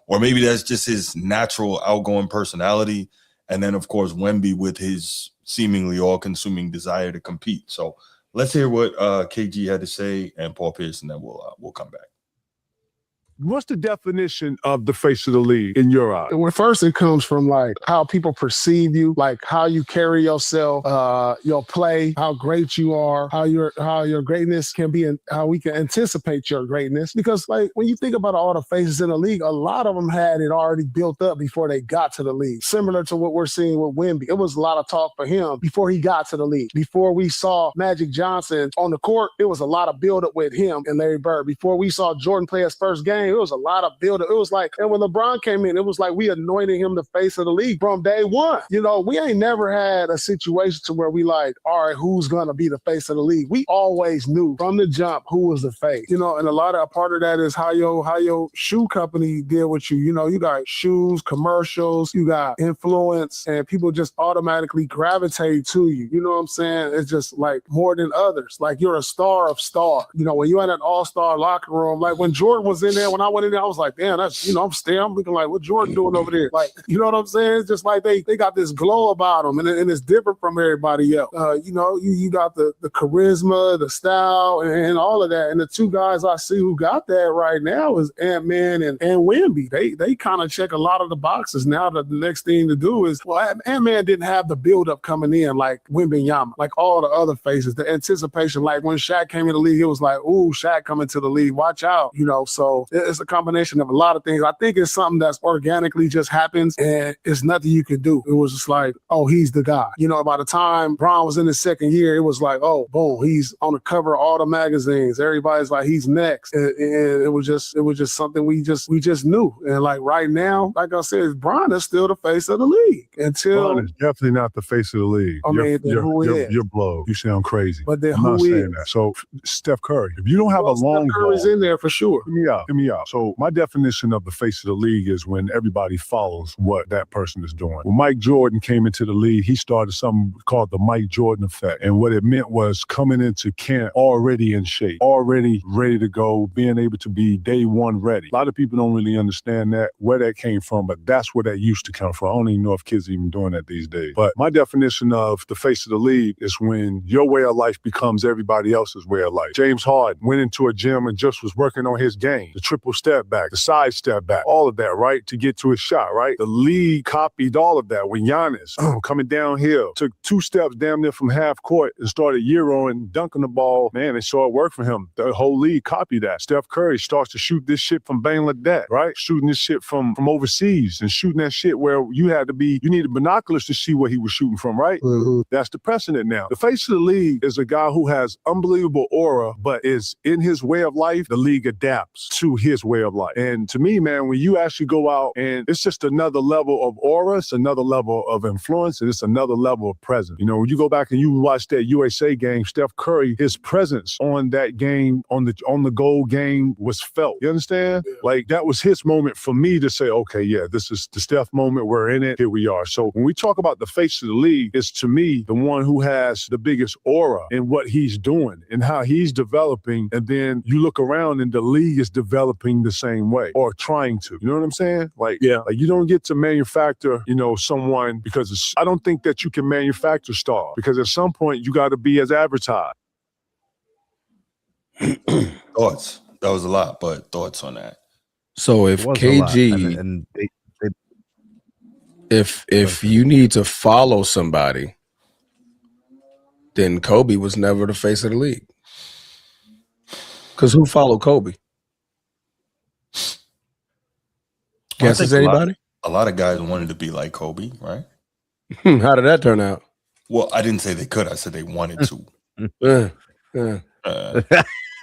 or maybe that's just his natural outgoing personality. And then, of course, Wemby with his seemingly all-consuming desire to compete. So let's hear what KG had to say and Paul Pierce, and then we'll come back. What's the definition of the face of the league in your eyes? Well, first, it comes from like how people perceive you, like how you carry yourself, your play, how great you are, how your greatness can be, and how we can anticipate your greatness. Because like when you think about all the faces in the league, a lot of them had it already built up before they got to the league. Similar to what we're seeing with Wemby, it was a lot of talk for him before he got to the league. Before we saw Magic Johnson on the court, it was a lot of build up with him and Larry Bird. Before we saw Jordan play his first game, it was a lot of build-up. It was like, and when LeBron came in, it was like we anointed him the face of the league from day one. We ain't never had a situation to where we like, all right, who's gonna be the face of the league? We always knew from the jump who was the face. And a part of that is how your shoe company deal with you. You got shoes, commercials, you got influence, and people just automatically gravitate to you. You know what I'm saying? It's just like more than others. Like you're a star of stars. When you're in an all-star locker room, like when Jordan was in there, when I went in there, I was like, damn, that's, I'm looking like, what Jordan doing over there? Like, you know what I'm saying? It's just like they got this glow about them, and it's different from everybody else. You got the charisma, the style, and all of that. And the two guys I see who got that right now is Ant-Man and Wemby. They kind of check a lot of the boxes. Now that the next thing to do is, Ant-Man didn't have the build-up coming in like Wembanyama, like all the other faces, the anticipation. Like when Shaq came in the league, it was like, ooh, Shaq coming to the league, watch out. So it's a combination of a lot of things. I think it's something that's organically just happens, and it's nothing you can do. It was just like, oh, he's the guy. By the time Bron was in his second year, it was like, oh, boom, he's on the cover of all the magazines. Everybody's like, he's next. And it was just something we just knew. And like right now, like I said, Bron is still the face of the league. Bron is definitely not the face of the league. You're blown. You sound crazy. But then I'm not saying that. So Steph Curry, if you don't have a long Steph Curry's in there for sure. Hear me out. So my definition of the face of the league is when everybody follows what that person is doing. When Mike Jordan came into the league, he started something called the Mike Jordan effect. And what it meant was coming into camp already in shape, already ready to go, being able to be day one ready. A lot of people don't really understand that, where that came from, but that's where that used to come from. I don't even know if kids are even doing that these days. But my definition of the face of the league is when your way of life becomes everybody else's way of life. James Harden went into a gym and just was working on his game, the triple step back, the side step back, all of that, right, to get to his shot, right? The league copied all of that when Giannis coming downhill, took 2 steps damn near from half court and started Euroing, dunking the ball. Man, they saw it work for him. The whole league copied that. Steph Curry starts to shoot this shit from Bangladesh, right? Shooting this shit from overseas and shooting that shit where you needed binoculars to see where he was shooting from, right? Mm-hmm. That's the precedent now. The face of the league is a guy who has unbelievable aura, but is in his way of life, the league adapts to his his way of life. And to me, man, when you actually go out and it's just another level of aura, it's another level of influence, and it's another level of presence. You know, when you go back and you watch that USA game, Steph Curry, his presence on that game, on the goal game was felt. You understand? Like that was his moment for me to say, okay, yeah, this is the Steph moment. We're in it. Here we are. So when we talk about the face of the league, it's to me the one who has the biggest aura in what he's doing and how he's developing. And then you look around and the league is developing the same way or trying to. You know what I'm saying? Like you don't get to manufacture, you know, someone because I don't think that you can manufacture stars because at some point you got to be as advertised. Thoughts? That was a lot, but thoughts on that. So if KG, and if you need to follow somebody, then Kobe was never the face of the league. Because who followed Kobe? Guesses anybody? A lot of guys wanted to be like Kobe, right? How did that turn out? Well, I didn't say they could. I said they wanted to.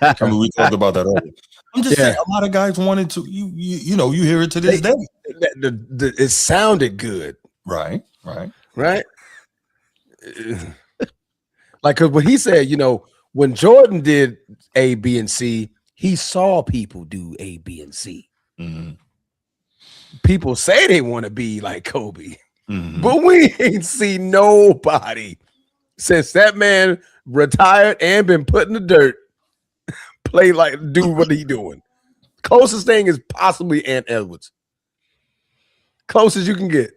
I mean, we talked about that earlier. I'm just saying, a lot of guys wanted to. You know, you hear it to this day. It sounded good, right? Like what he said, you know, when Jordan did A, B, and C, he saw people do A, B, and C. Mm-hmm. People say they want to be like Kobe, but we ain't seen nobody since that man retired and been put in the dirt. Play like do what he doing. Closest thing is possibly Ant Edwards. Closest you can get.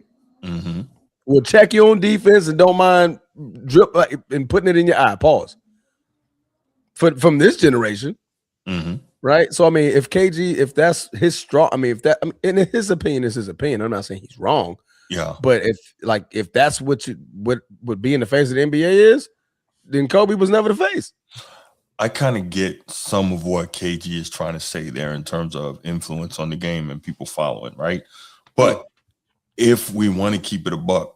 Will check you on defense and don't mind drip and putting it in your eye. Pause. From this generation, right? So I mean, if KG, if that's his straw, I mean, in his opinion, is his opinion. I'm not saying he's wrong. Yeah. But if that's what would be in the face of the NBA is, then Kobe was never the face. I kind of get some of what KG is trying to say there in terms of influence on the game and people following, right? But if we want to keep it a buck,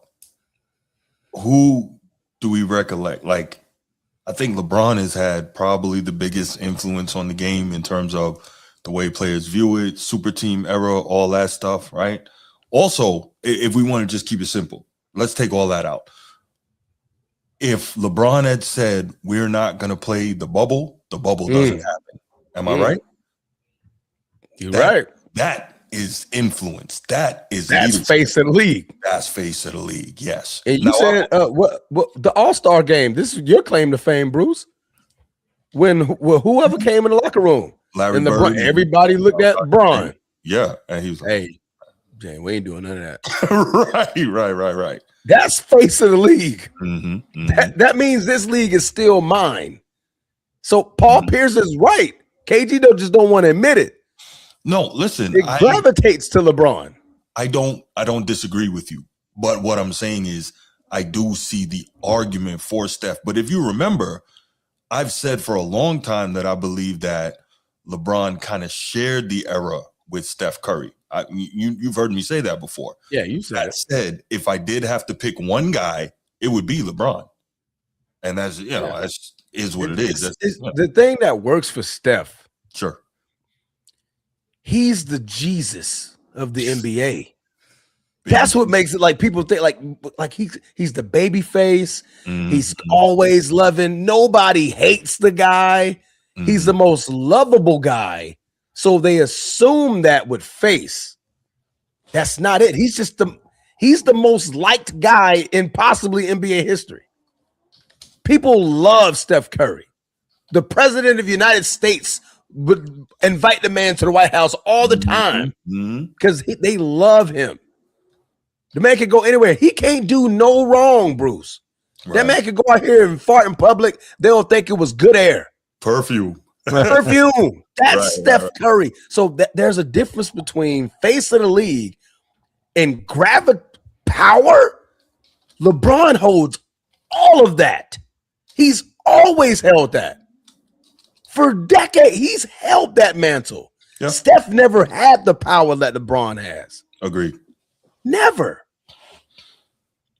who do we recollect? Like, I think LeBron has had probably the biggest influence on the game in terms of the way players view it, super team era, all that stuff, right? Also, if we want to just keep it simple, let's take all that out. If LeBron had said, we're not going to play the bubble doesn't happen. Am I right? You're right. That is influence. That's face of the league. That's face of the league, yes. And you said what the All-Star game, this is your claim to fame, Bruce. When whoever came in the locker room, Larry and Bird, everybody looked at Bron. Yeah. And he was like, hey, Jay, we ain't doing none of that. Right. That's face of the league. That means this league is still mine. So Paul Pierce is right. KG just don't want to admit it. No, listen. It gravitates to LeBron. I don't disagree with you. But what I'm saying is I do see the argument for Steph. But if you remember, I've said for a long time that I believe that LeBron kind of shared the era with Steph Curry. You've heard me say that before. Yeah, you said that said, if I did have to pick one guy, it would be LeBron. And that's, that's is what it is. The thing that works for Steph. Sure. He's the Jesus of the NBA. That's what makes it like people think like he's the baby face. He's always loving. Nobody hates the guy. He's the most lovable guy. So they assume that with face. That's not it. He's the most liked guy in possibly NBA history. People love Steph Curry. The president of the United States would invite the man to the White House all the time because they love him. The man can go anywhere. He can't do no wrong, Bruce. Right. That man can go out here and fart in public. They'll think it was good air. Perfume. That's Steph Curry. So there's a difference between face of the league and power. LeBron holds all of that. He's always held that. For decades, he's held that mantle. Yep. Steph never had the power that LeBron has. Agreed. Never.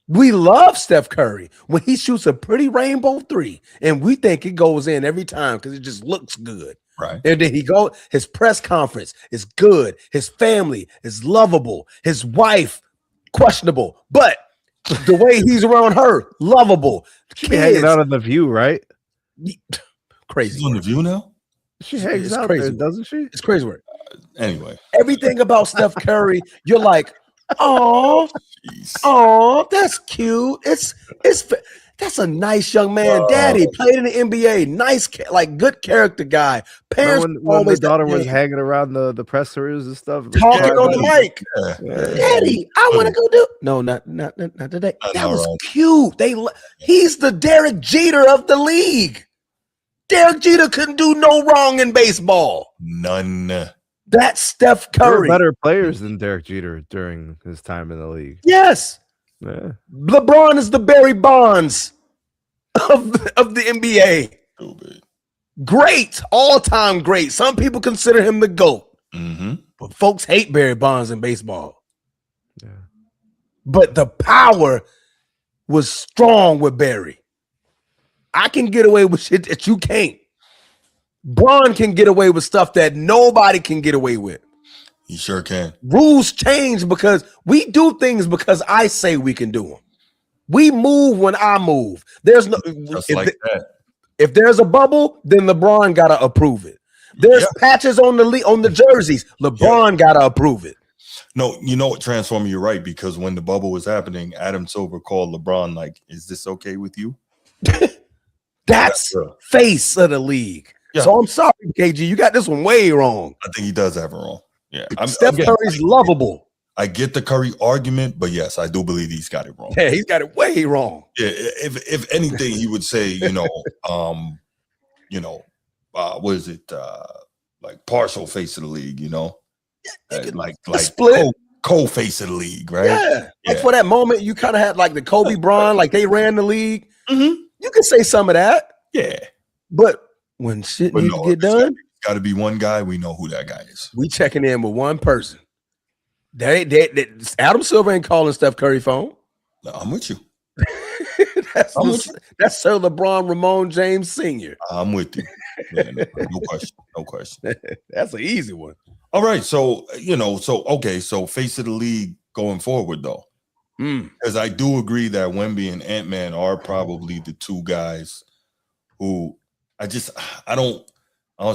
We love Steph Curry when he shoots a pretty rainbow three, and we think it goes in every time because it just looks good. Right. And then his press conference is good. His family is lovable. His wife, questionable. But the way he's around her, lovable. She be hanging out on The View, right? Crazy. She's on The View now? She hangs out there, doesn't she? It's crazy work. Anyway. Everything about Steph Curry, you're like, oh, that's cute. That's a nice young man. Daddy played in the NBA. Nice, good character guy. Parents when always the daughter was hanging around the pressers and stuff, talking on the mic. Yeah. Daddy, I want to go do. No, not today. That was cute. He's the Derek Jeter of the league. Derek Jeter couldn't do no wrong in baseball. None. That's Steph There were Curry. better players than Derek Jeter during his time in the league. Yes. Yeah. LeBron is the Barry Bonds of the NBA. Great, all-time great. Some people consider him the GOAT. Mm-hmm. But folks hate Barry Bonds in baseball. Yeah. But the power was strong with Barry. I can get away with shit that you can't. Bron can get away with stuff that nobody can get away with. He sure can. Rules change because we do things because I say we can do them. We move when I move. There's no that. If there's a bubble, then LeBron gotta approve it. There's patches on the jerseys. LeBron gotta approve it. No, you know what, Transformer, you're right, because when the bubble was happening, Adam Silver called LeBron like, "Is this okay with you?" That's face of the league. Yeah. So I'm sorry, KG, you got this one way wrong. I think he does have it wrong. Yeah, Steph Curry's lovable. I get the Curry argument, but yes, I do believe he's got it wrong. Yeah, he's got it way wrong. Yeah, if anything, he would say, what is it? Like partial face of the league, like split co-face of the league, right? Yeah. Like for that moment, you kind of had like the Kobe Bron, like they ran the league. Mm-hmm. You can say some of that. Yeah. But when shit needs to get done, got to be one guy. We know who that guy is. We checking in with one person. Adam Silver ain't calling Steph Curry phone. No, I'm with you. That's Sir LeBron Ramon James Sr. I'm with you. Yeah, no question. No question. That's an easy one. All right. So, so face of the league going forward, though. Because I do agree that Wemby and Ant-Man are probably the two guys who I don't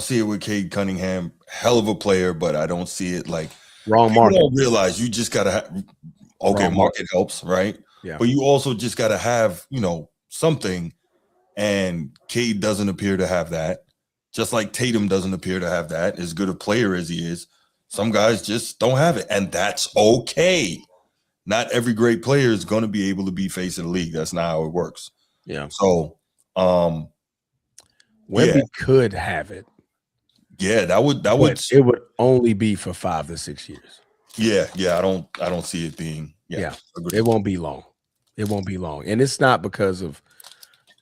see it with Cade Cunningham. Hell of a player, but I don't see it like wrong market. You don't realize you just gotta have market helps, right? Yeah. But you also just gotta have, something, and Cade doesn't appear to have that. Just like Tatum doesn't appear to have that, as good a player as he is. Some guys just don't have it, and that's okay. Not every great player is going to be able to be face of the league. That's not how it works. Yeah. So, Wemby could have it. Yeah, that would it would only be for 5 to 6 years. Yeah. I don't see it being. Yeah. It won't be long. It won't be long, and it's not because of,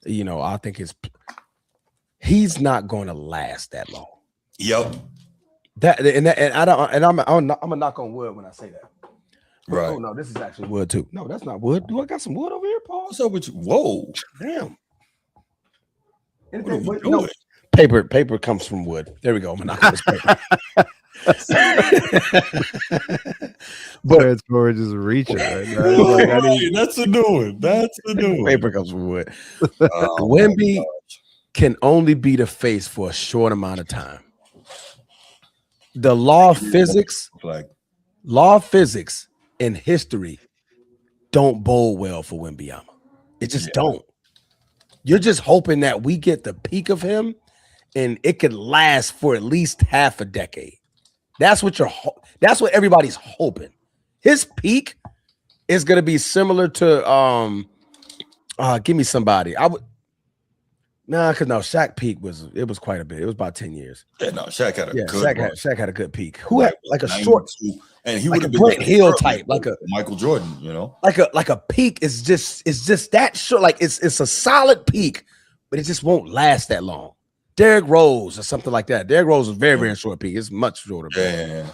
I think he's not going to last that long. Yep. I'm gonna knock on wood when I say that. Right. Oh no, this is actually wood too. No, that's not wood. Do I got some wood over here, Paul? What's up with you? Whoa. Damn. What are you doing? Paper comes from wood. There we go. I'm gonna knock on this paper. But we're just reaching right now. That's a new one. That's a new one. Paper comes from wood. Wemby can only be the face for a short amount of time. The law of physics, and history don't bode well for Wembyama. It just don't. You're just hoping that we get the peak of him and it could last for at least half a decade. That's what everybody's hoping. His peak is going to be similar to give me somebody. Shaq peak was quite a bit. It was about 10 years. Yeah, no, Shaq had a good Shaq had a good peak. Who had like a short, and he like would have a been Brent Hill type, like a Michael Jordan, like a peak is just that short. Like it's a solid peak, but it just won't last that long. Derrick Rose or something like that. Derrick Rose was very, very short peak. It's much shorter. Yeah.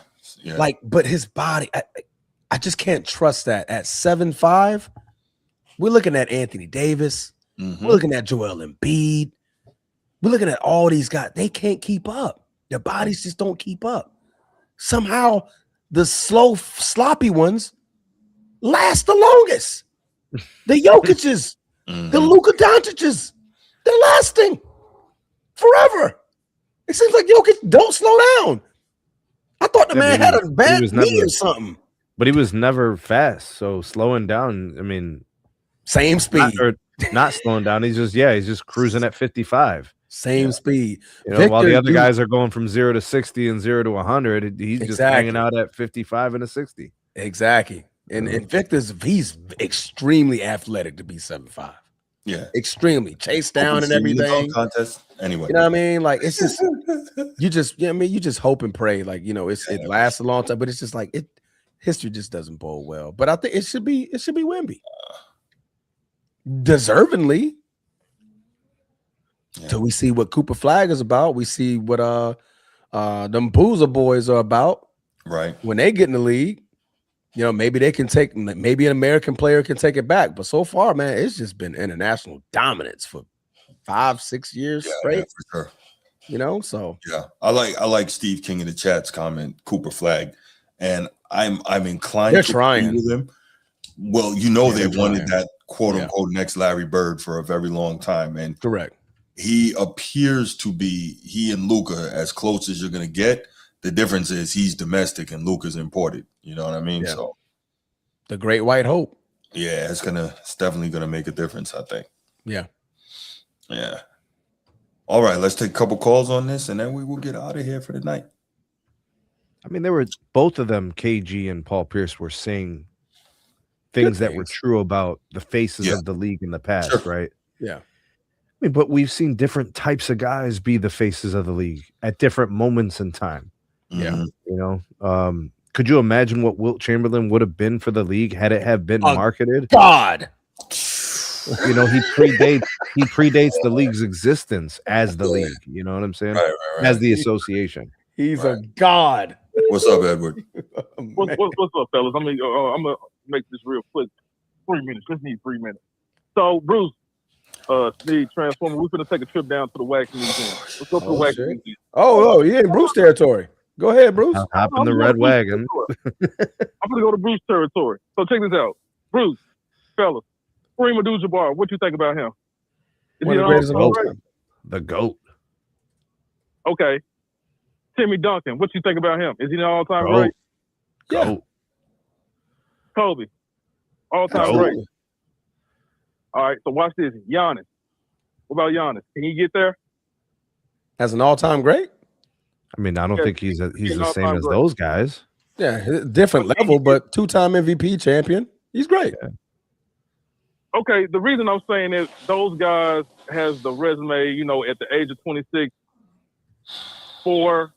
But his body, I just can't trust that at 7'5". We're looking at Anthony Davis. We're looking at Joel Embiid. We're looking at all these guys. They can't keep up. Their bodies just don't keep up. Somehow the slow, sloppy ones last the longest. The Jokic's, the Luka Doncic's, they're lasting forever. It seems like Jokic don't slow down. I thought the man had a bad knee or something. But he was never fast, so slowing down, I mean, same speed. Not slowing down. He's just cruising at 55. Same speed. You know, while the other guys are going from 0 to 60 and 0 to 100, he's just hanging out at 55 and a 60. Exactly. And Victor's, he's extremely athletic to be 7'5". Yeah. Extremely. Chased down and everything. Contest. Anyway. You know what I mean? Like, it's just, you just hope and pray. Like, you know, it lasts a long time, but it's just like, history just doesn't bode well. But I think it should be Wemby. Deservingly. Till we see what Cooper Flag is about. We see what them Boozer boys are about. Right. When they get in the league, you know, maybe an American player can take it back. But so far, man, it's just been international dominance for 5-6 years straight. Yeah, for sure. You know, so yeah. I like Steve King in the chat's comment, Cooper Flag. And I'm inclined to agree with him. Well, you know, they wanted that quote unquote next Larry Bird for a very long time. And correct. He appears to be, he and Luka, as close as you're going to get. The difference is he's domestic and Luka's imported. You know what I mean? Yeah. So the great white hope. Yeah, it's definitely going to make a difference, I think. Yeah. Yeah. All right, let's take a couple calls on this and then we will get out of here for the night. I mean, both of them, KG and Paul Pierce, were saying things that were true about the faces of the league in the past, right? Yeah. I mean, but we've seen different types of guys be the faces of the league at different moments in time. Yeah. You know, could you imagine what Wilt Chamberlain would have been for the league had it have been marketed? God. You know, he predates the league's existence as the league. You know what I'm saying? Right. As the association. He's a god. What's up, Edward? What's up, fellas? I'm gonna make this real quick. 3 minutes. Just need 3 minutes. So, Bruce, Steve Transformer, we're gonna take a trip down to the Wax Museum. Let's go to the Wax Museum. Oh, you're in Bruce territory. Go ahead, Bruce. Hop in the red wagon. I'm gonna go to Bruce territory. So check this out, Bruce, fellas, Kareem Abdul-Jabbar. What you think about him? Is One he of the greatest of all all-time time. The GOAT. Okay. Timmy Duncan. What you think about him? Is he an all-time GOAT. great? Yeah. GOAT. Kobe, all-time GOAT. great. All right. So watch this. Giannis. What about Giannis? Can he get there? As an all-time great? I mean, I don't think he's the same all-time as great. those guys. Yeah, different level, but 2-time MVP champion. He's great. Okay, the reason I'm saying is those guys has the resume, you know, at the age of 26 for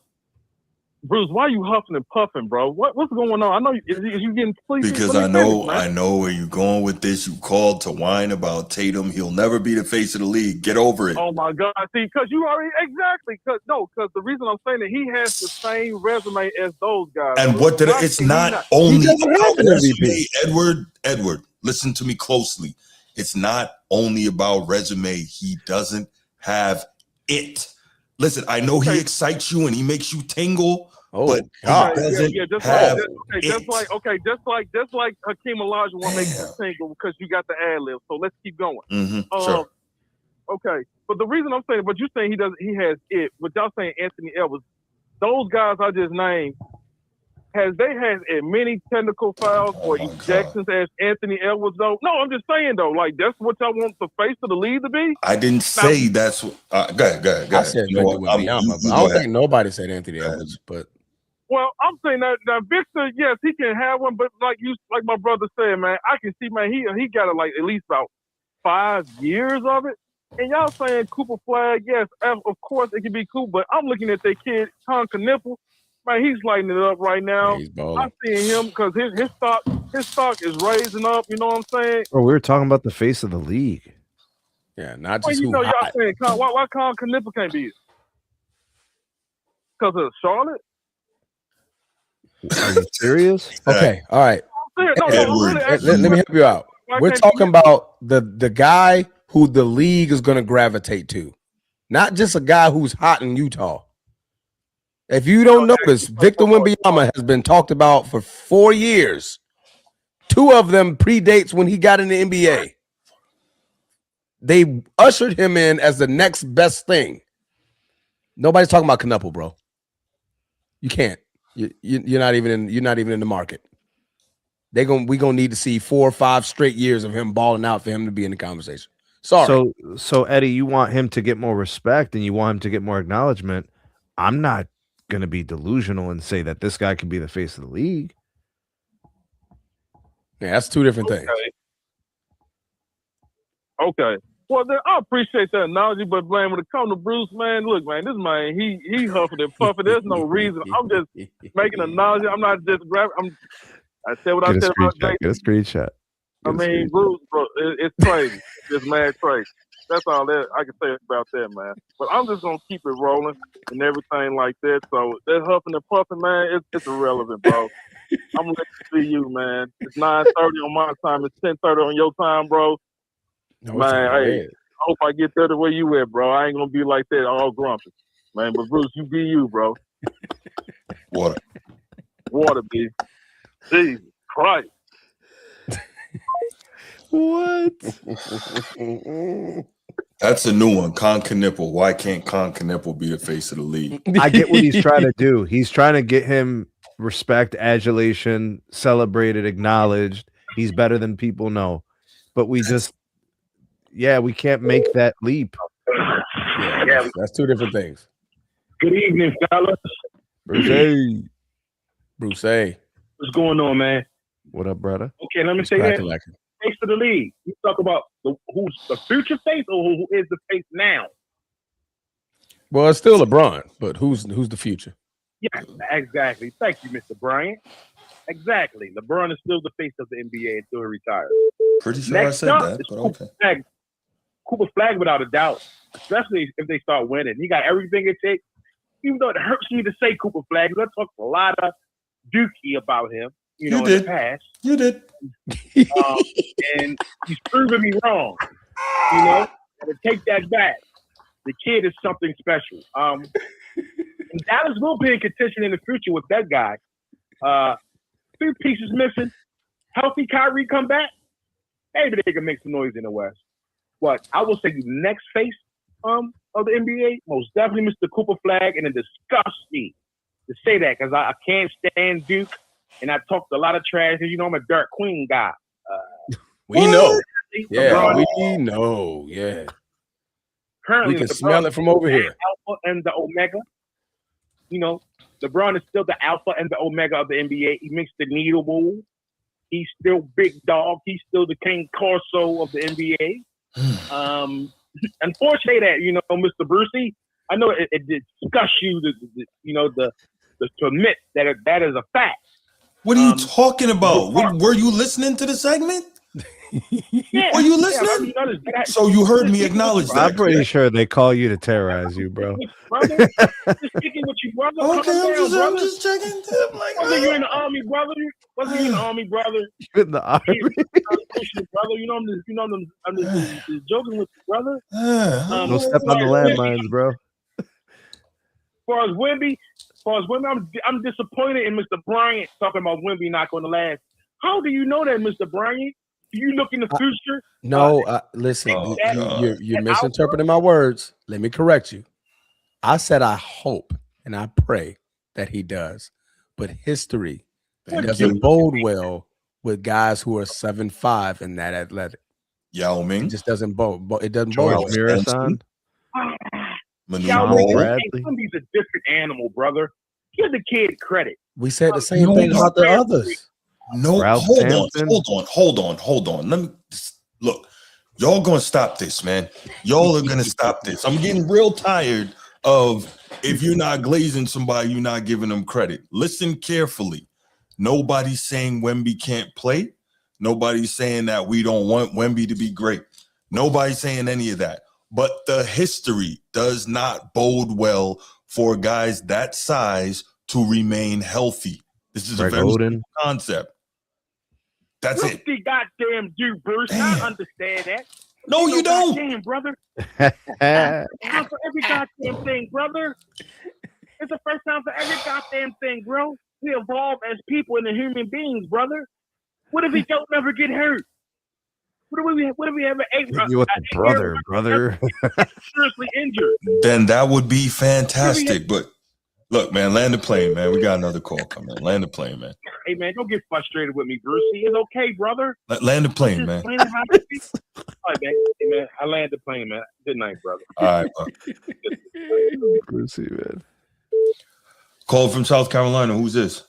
Bruce. Why are you huffing and puffing, bro? What's going on? I know is you getting sleepy? Because Let me finish, man. I know where you're going with this. You called to whine about Tatum. He'll never be the face of the league. Get over it. Oh my God! See, because you already exactly because the reason I'm saying that he has the same resume as those guys. And what did it's not only about resume, Edward, listen to me closely. It's not only about resume. He doesn't have it. Listen, I know he excites you and he makes you tingle, but God. he doesn't just have like just like Hakeem Olajuwon makes you tingle because you got the ad lib. So let's keep going. Sure. Okay, but the reason I'm saying, but you're saying he has it. But y'all saying Anthony Edwards, those guys I just named, has as many technical fouls or ejections as Anthony Edwards though? No, I'm just saying though, like that's what y'all want the face of the league to be. I didn't say that's what. Go ahead. I said You know what? I don't think nobody said Anthony Edwards, but Well, I'm saying that Victor, yes, he can have one, but like my brother said, man, I can see, man, he got like at least about 5 years of it. And y'all saying Cooper Flag, yes, of course it can be cool, but I'm looking at that kid, Tom Kniffel. Man, he's lighting it up right now. I see him because his stock is raising up. You know what I'm saying? Bro, we were talking about the face of the league. Yeah, not Well, just you who know, y'all hot. saying why Colin Kniffel can't be it? Because of Charlotte? Are you serious? Okay, all right. No, Edward, let me help you out. We're talking about the guy who the league is going to gravitate to, not just a guy who's hot in Utah. If you don't notice, Victor Wembanyama has been talked about for 4 years. 2 of them predates when he got in the NBA. They ushered him in as the next best thing. Nobody's talking about Knuckle, bro. You can't. You're not even in the market. We gonna need to see 4 or 5 straight years of him balling out for him to be in the conversation. Sorry. So Eddie, you want him to get more respect and you want him to get more acknowledgement. I'm not gonna be delusional and say that this guy can be the face of the league. Yeah, that's 2 different things. Okay. Well, then I appreciate that analogy, but man, when it comes to Bruce, man, look, man, this man, he huffing and puffing. There's no reason. I'm just making an analogy. I'm not just grabbing. I said what I said about Jason. Get a screenshot. I mean, Bruce, bro, it's crazy. It's mad crazy. That's all that I can say about that, man. But I'm just gonna keep it rolling and everything like that. So that huffing and puffing, man, it's irrelevant, bro. I'm gonna let you see you, man. It's 9:30 on my time. It's 10:30 on your time, bro. No, man, hey, I hope I get there the way you at, bro. I ain't gonna be like that, all grumpy, man. But Bruce, you be you, bro. Water, B. Jesus Christ. What? That's a new one. Con Knipple. Why can't Con Knipple be the face of the league? I get what he's trying to do. He's trying to get him respect, adulation, celebrated, acknowledged. He's better than people know. But we just, we can't make that leap. Yeah, that's 2 different things. Good evening, fellas. Bruce A. What's going on, man? What up, brother? Okay, let me say that. Face of the league. You talk about who's the future face or who is the face now? Well, it's still LeBron, but who's the future? Yeah, exactly. Thank you, Mr. Bryant. Exactly. LeBron is still the face of the NBA until he retires. Pretty sure Next I said up that, is but okay. Cooper Flag, without a doubt, especially if they start winning. He got everything it takes. Even though it hurts me to say Cooper Flag, let's talk a lot of dookie about him, in the past. You did. And he's proving me wrong. Gotta take that back. The kid is something special. And Dallas will be in contention in the future with that guy. 3 pieces missing. Healthy Kyrie come back. Maybe they can make some noise in the West. But I will say the next face of the NBA, most definitely Mr. Cooper Flag, and it disgusts me to say that because I can't stand Duke, and I talked a lot of trash because I'm a Dark Queen guy. We know. Yeah, we know. Yeah. Currently, we can smell it from over here. Alpha and the Omega. LeBron is still the alpha and the omega of the NBA. He makes the needle move. He's still big dog. He's still the King Corso of the NBA. Unfortunately, that Mr. Brucey, I know it disgusts you to admit that is a fact. What are you talking about? Were you listening to the segment? Yeah, were you listening? So you heard me acknowledge that. I'm pretty sure they call you to terrorize you, bro. Brother, just sticking with you, brother. Okay, I'm just checking. Whether you're in the army, brother. Whether you're in the army, brother. You're in the army, brother. I'm just joking with you, brother. Don't step on the landmines, bro. As far as Wemby, I'm disappointed in Mr. Bryant talking about Wemby not going to last. How do you know that, Mr. Bryant? Do you look in the future? No, listen, you're misinterpreting my words. Let me correct you. I said I hope and I pray that he does, but history doesn't bode well with guys who are 7'5" and that athletic. Yao Ming it just doesn't bode. It doesn't bode well. He's a different animal, brother. Give the kid credit. We said the same thing about the others. No, hold on. Let me look. Y'all gonna stop this, man. Y'all are gonna stop this. I'm getting real tired of if you're not glazing somebody, you're not giving them credit. Listen carefully. Nobody's saying Wemby can't play. Nobody's saying that we don't want Wemby to be great. Nobody's saying any of that. But the history does not bode well for guys that size to remain healthy. This is a very simple concept. That's it. Whoopsie goddamn you, Bruce. I understand that. No, you don't. Damn, brother. It's time for every goddamn thing, brother. It's the first time for every goddamn thing, bro. We evolve as people and human beings, brother. What if we don't never get hurt? What if we ever you with the brother? Seriously injured? Then that would be fantastic. But look, man, land the plane, man. We got another call coming. Land the plane, man. Hey, man, don't get frustrated with me, Brucey. It's okay, brother. Land the plane, man. All right, man. Hey, man, I land the plane, man. Good night, brother. All right, bro. Brucey, man. Call from South Carolina. Who's this?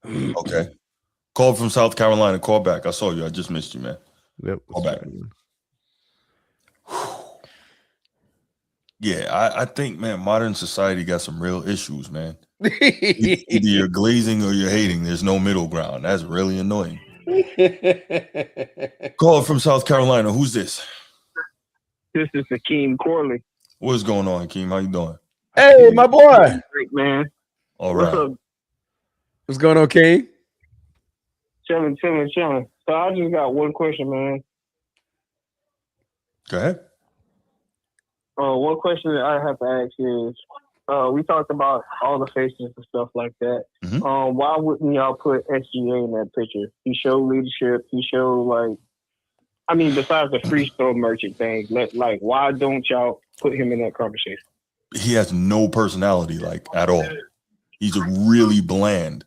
Okay. Call from South Carolina. Call back. I saw you. I just missed you, man. Yep. Call back. Yeah, I think, man, modern society got some real issues, man. Either you're glazing or you're hating. There's no middle ground. That's really annoying. Call from South Carolina. Who's this? This is Hakeem Corley. What's going on, Hakeem? How you doing? Hey, my boy. Great, man. All right. What's up? What's going on, King? Chilling. So I just got one question, man. Go ahead. One question that I have to ask is, we talked about all the faces and stuff like that. Mm-hmm. Why wouldn't y'all put SGA in that picture? He showed leadership. He showed besides the free throw merchant thing, why don't y'all put him in that conversation? He has no personality, at all. He's really bland,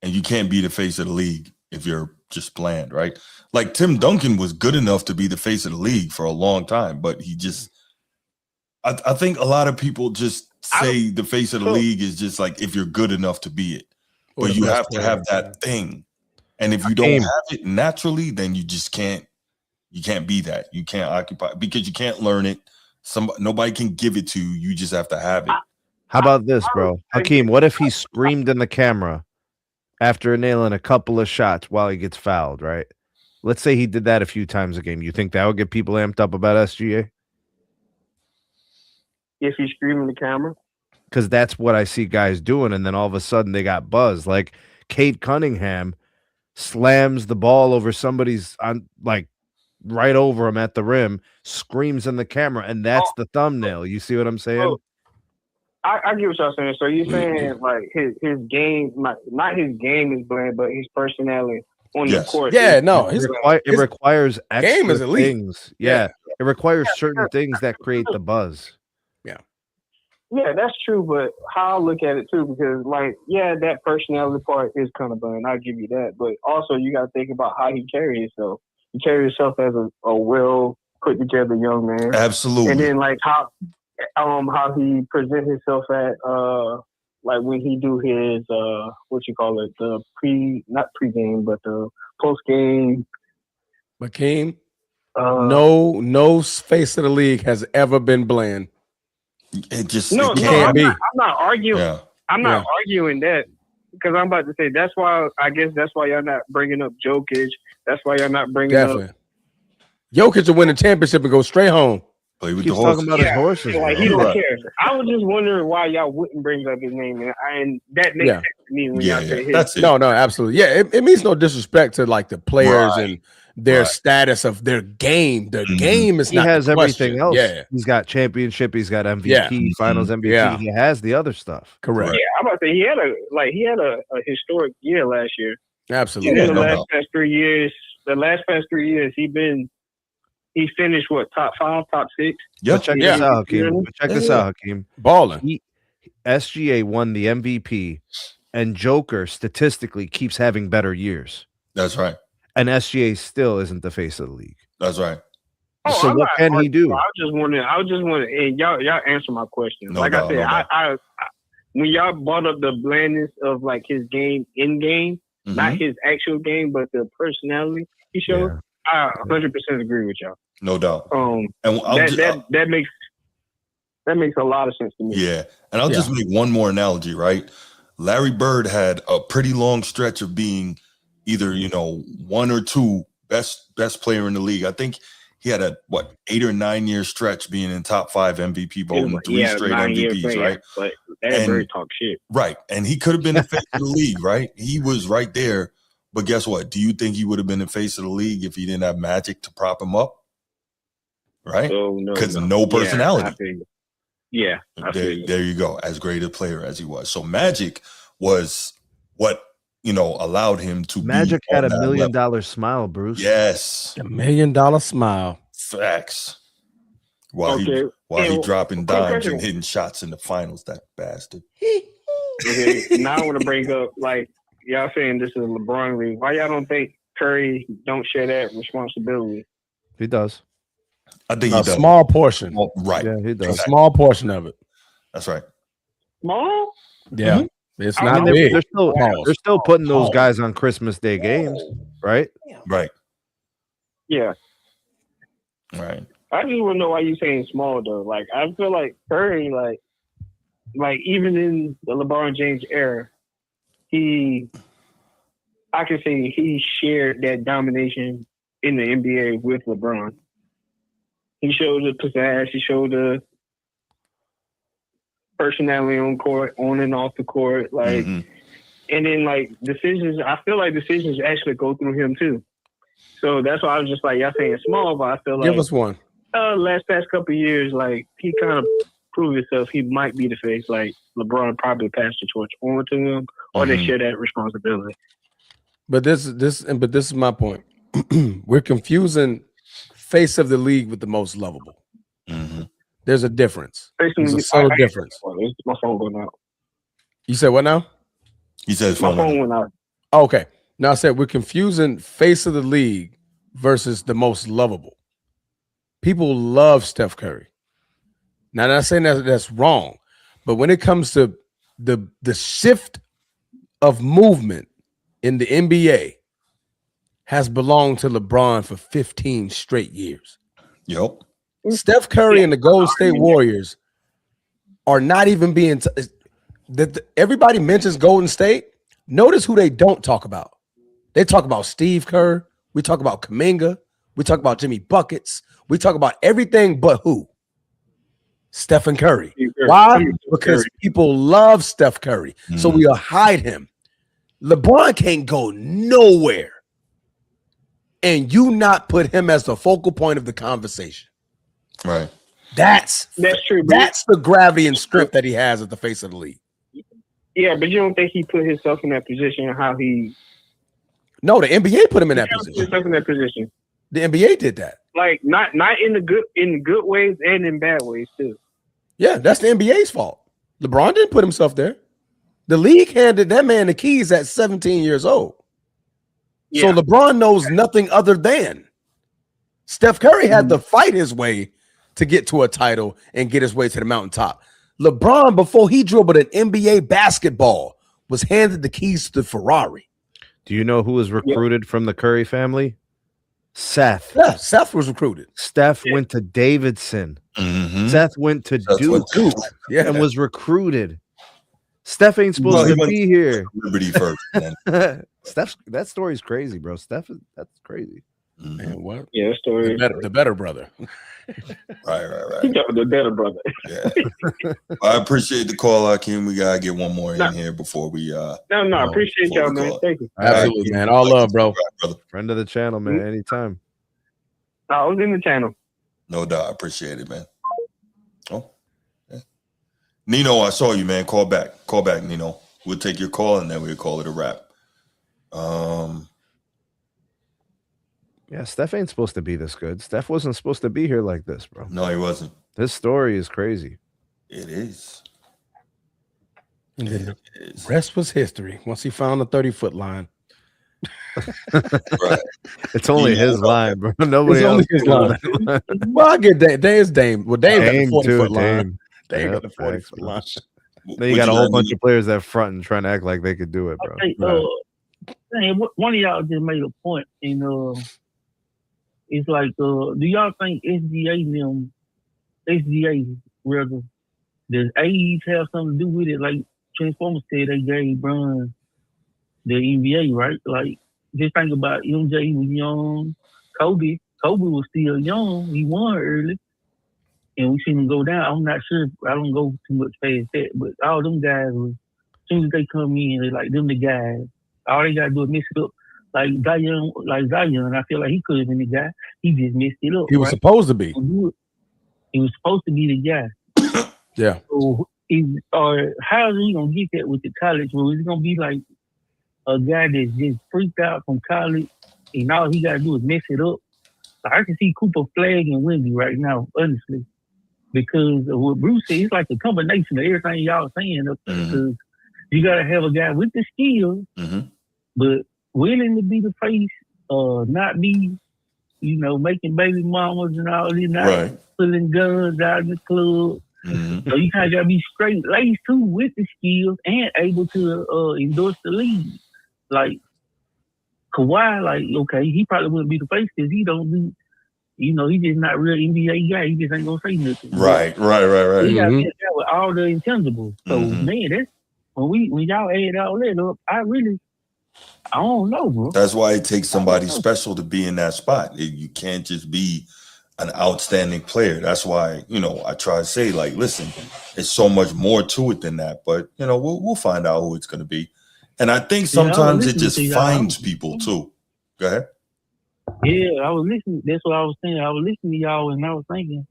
and you can't be the face of the league if you're just bland, right? Like Tim Duncan was good enough to be the face of the league for a long time, but he just, I think a lot of people just say the face of the league is just if you're good enough to be it, but you have to have that thing. And if you don't have it naturally, then you just can't, be that. You can't occupy because you can't learn it. Nobody can give it to you. You just have to have it. How about this, bro? Hakeem, what if he screamed in the camera after nailing a couple of shots while he gets fouled, right? Let's say he did that a few times a game. You think that would get people amped up about SGA? If he's screaming in the camera? Because that's what I see guys doing, and then all of a sudden they got buzz. Like Kate Cunningham slams the ball over somebody's right over him at the rim, screams in the camera, and that's the thumbnail. You see what I'm saying? I get what y'all saying. So you're saying his game, not his game is bland, but his personality on the court. Yeah, no, it requires extra game is elite. things. Yeah, it requires certain things that create the buzz. Yeah, that's true, but how I look at it too, because that personality part is kind of bland. I'll give you that, but also you got to think about how he carries himself. He carries himself as a well put together young man. Absolutely. And then how he presents himself at when he do his the not pregame but the post game. Hakeem, no face of the league has ever been bland. It just can't be. I'm not arguing. Yeah. I'm not arguing that because I'm about to say that's why y'all not bringing up Jokic. That's why y'all not bringing up. Jokic will win a championship and go straight home. Play with He's the horses. talking about his horses. He don't care. I was just wondering why y'all wouldn't bring up his name, and that makes sense to me when y'all say his. That's it. No, absolutely. Yeah, it means no disrespect to the players and their status of their game. Their game is not. He has the everything question. else. Yeah, he's got championship. He's got MVP, Finals MVP. Yeah. He has the other stuff. Correct. Yeah, I'm about to say he had a historic year last year. Absolutely. The last past 3 years, he finished top 5, top 6. Yeah. Check this out, Hakeem. Check this out, Hakeem. Balling. SGA won the MVP, and Joker statistically keeps having better years. That's right. And SGA still isn't the face of the league. That's right. So what can he do? I was just wondering, and y'all answer my question. No I doubt, said, no I when y'all brought up the blandness of his game in game, not his actual game, but the personality he showed, I 100% agree with y'all. No doubt. And that makes a lot of sense to me. Yeah, and I'll just make one more analogy, right? Larry Bird had a pretty long stretch of being either one or two best player in the league. I think he had a 8 or 9 year stretch being in top 5 MVP voting, 3 straight MVPs, right? But that bird talk shit. Right. And he could have been the face of the league, right? He was right there. But guess what? Do you think he would have been the face of the league if he didn't have Magic to prop him up? Right? Because no personality. Yeah. There you go. As great a player as he was. So Magic was what, allowed him to Magic be had on $1 that million level. smile, Bruce. Yes. $1 million smile. Facts. While he dropping dimes and hitting shots in the finals, that bastard. Okay, now I want to bring up, y'all saying this is a LeBron league. Why y'all don't think Curry don't share that responsibility? He does. I think he does. A small portion. Well, right. Yeah, he does. A small portion of it. That's right. Small? Yeah. Mm-hmm. It's not big. They're still putting those guys on Christmas Day games, right? Right. Yeah. Right. I just want to know why you saying small though. I feel like Curry, even in the LeBron James era, I can say he shared that domination in the NBA with LeBron. He showed the pizzazz. He showed the personality on court, on and off the court. And then decisions. I feel like decisions actually go through him too. So that's why I was just y'all saying small, but I feel Give us one. Past couple of years, he kind of proved himself. He might be the face. LeBron probably passed the torch on to him, or they share that responsibility. But this is my point. We're confusing face of the league with the most lovable. Mm-hmm. There's a difference. There's a subtle difference. My phone going out. You said what now? He says my phone went out. Okay. Now I said we're confusing face of the league versus the most lovable. People love Steph Curry. Now, I'm not saying that that's wrong, but when it comes to the shift of movement in the NBA has belonged to LeBron for 15 straight years. Yep. Steph Curry and the Golden State Warriors are not even being everybody mentions Golden State. Notice who they don't talk about. They talk about Steve Kerr. We talk about Kuminga. We talk about Jimmy Buckets. We talk about everything but who? Stephen Curry. Why? Because people love Steph Curry. So we'll hide him. LeBron can't go nowhere and you not put him as the focal point of the conversation. Right. That's true. That's the gravity and strength that he has at the face of the league. Yeah, but you don't think he put himself in that position? No, the NBA put him in that position. Himself in that position. The NBA did that. Not in the good ways and in bad ways too. Yeah, that's the NBA's fault. LeBron didn't put himself there. The league handed that man the keys at 17 years old. Yeah. So LeBron knows nothing other than Steph Curry had to fight his way to get to a title and get his way to the mountaintop. LeBron, before he dribbled an NBA basketball, was handed the keys to the Ferrari. Do you know who was recruited from the Curry family? Seth. Yeah, Seth was recruited. Steph went to Davidson. Mm-hmm. Seth went to Duke. And was recruited. Steph ain't supposed to be here. Liberty first. Steph, that story's crazy, bro. That's crazy. Man, what? Yeah, story. The better brother. Right. The better brother. Yeah. I appreciate the call, Akeem. We gotta get one more in here before we. No, I appreciate y'all, man. Thank you. Absolutely, man. All love, bro. Friend of the channel, man. Anytime. I was in the channel. No doubt. I appreciate it, man. Oh, yeah. Nino, I saw you, man. Call back, Nino. We'll take your call and then we'll call it a wrap. Yeah, Steph ain't supposed to be this good. Steph wasn't supposed to be here like this, bro. No, he wasn't. This story is crazy. It is. And then the rest was history. Once he found the 30-foot line. Right. It's only his line, bro. Nobody else. His line. Well, I get that. There's Dame. Well, Dame got the 40-foot line. Dame got the 40-foot line. Then you got a whole bunch of players that front and trying to act like they could do it, bro. One of y'all just made a point, it's like, do y'all think SGA rather, does age have something to do with it? Like Transformers said, they gave Bron the NBA, right? Like, just think about MJ was young, Kobe Kobe was still young. He won early, and we seen him go down. I'm not sure. I don't go too much past that, but all them guys was, as soon as they come in, they like them the guys. All they gotta do is mix it up. Like Zion, I feel like he could have been the guy. He just messed it up. He was supposed to be. He was supposed to be the guy. Yeah. So, how is he gonna get that with the college? Well, is it gonna be like a guy that's just freaked out from college, and all he gotta do is mess it up? I can see Cooper flagging Wemby right now, honestly, because of what Bruce said. It's like a combination of everything y'all saying up there. Because you gotta have a guy with the skills, but willing to be the face, not be, making baby mamas and all this, not pulling guns out in the club. So you kind of got to be straight laced too with the skills and able to endorse the league. Like Kawhi, okay, he probably wouldn't be the face because he don't do, he's just not real NBA guy. He just ain't gonna say nothing. Right. He got to be a guy with all the intangibles. So man, that's when y'all add all that up, I don't know, bro. That's why it takes somebody special to be in that spot. You can't just be an outstanding player. That's why, I try to say, listen, there's so much more to it than that. But, we'll find out who it's going to be. And I think sometimes it just finds people too. Go ahead. Yeah, I was listening. That's what I was saying. I was listening to y'all and I was thinking,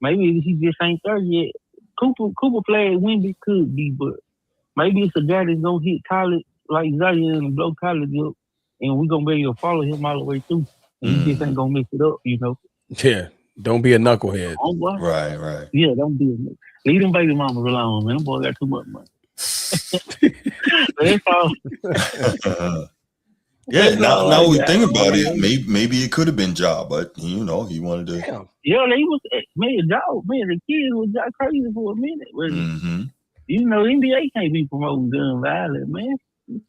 maybe he just ain't 30 yet. Cooper played Wemby could be, but maybe it's a guy that's going to hit college like Zion and blow college up, and we're going to be able to follow him all the way through. And he just ain't going to mess it up, Yeah, don't be a knucklehead. Right. Yeah, don't be a knucklehead. Leave them baby mamas alone, man. Them boys got too much money. That's all. Yeah, now we think about it, maybe it could have been Ja, but he wanted to. Yeah, they was the kids was got crazy for a minute. But, NBA can't be promoting gun violence, man.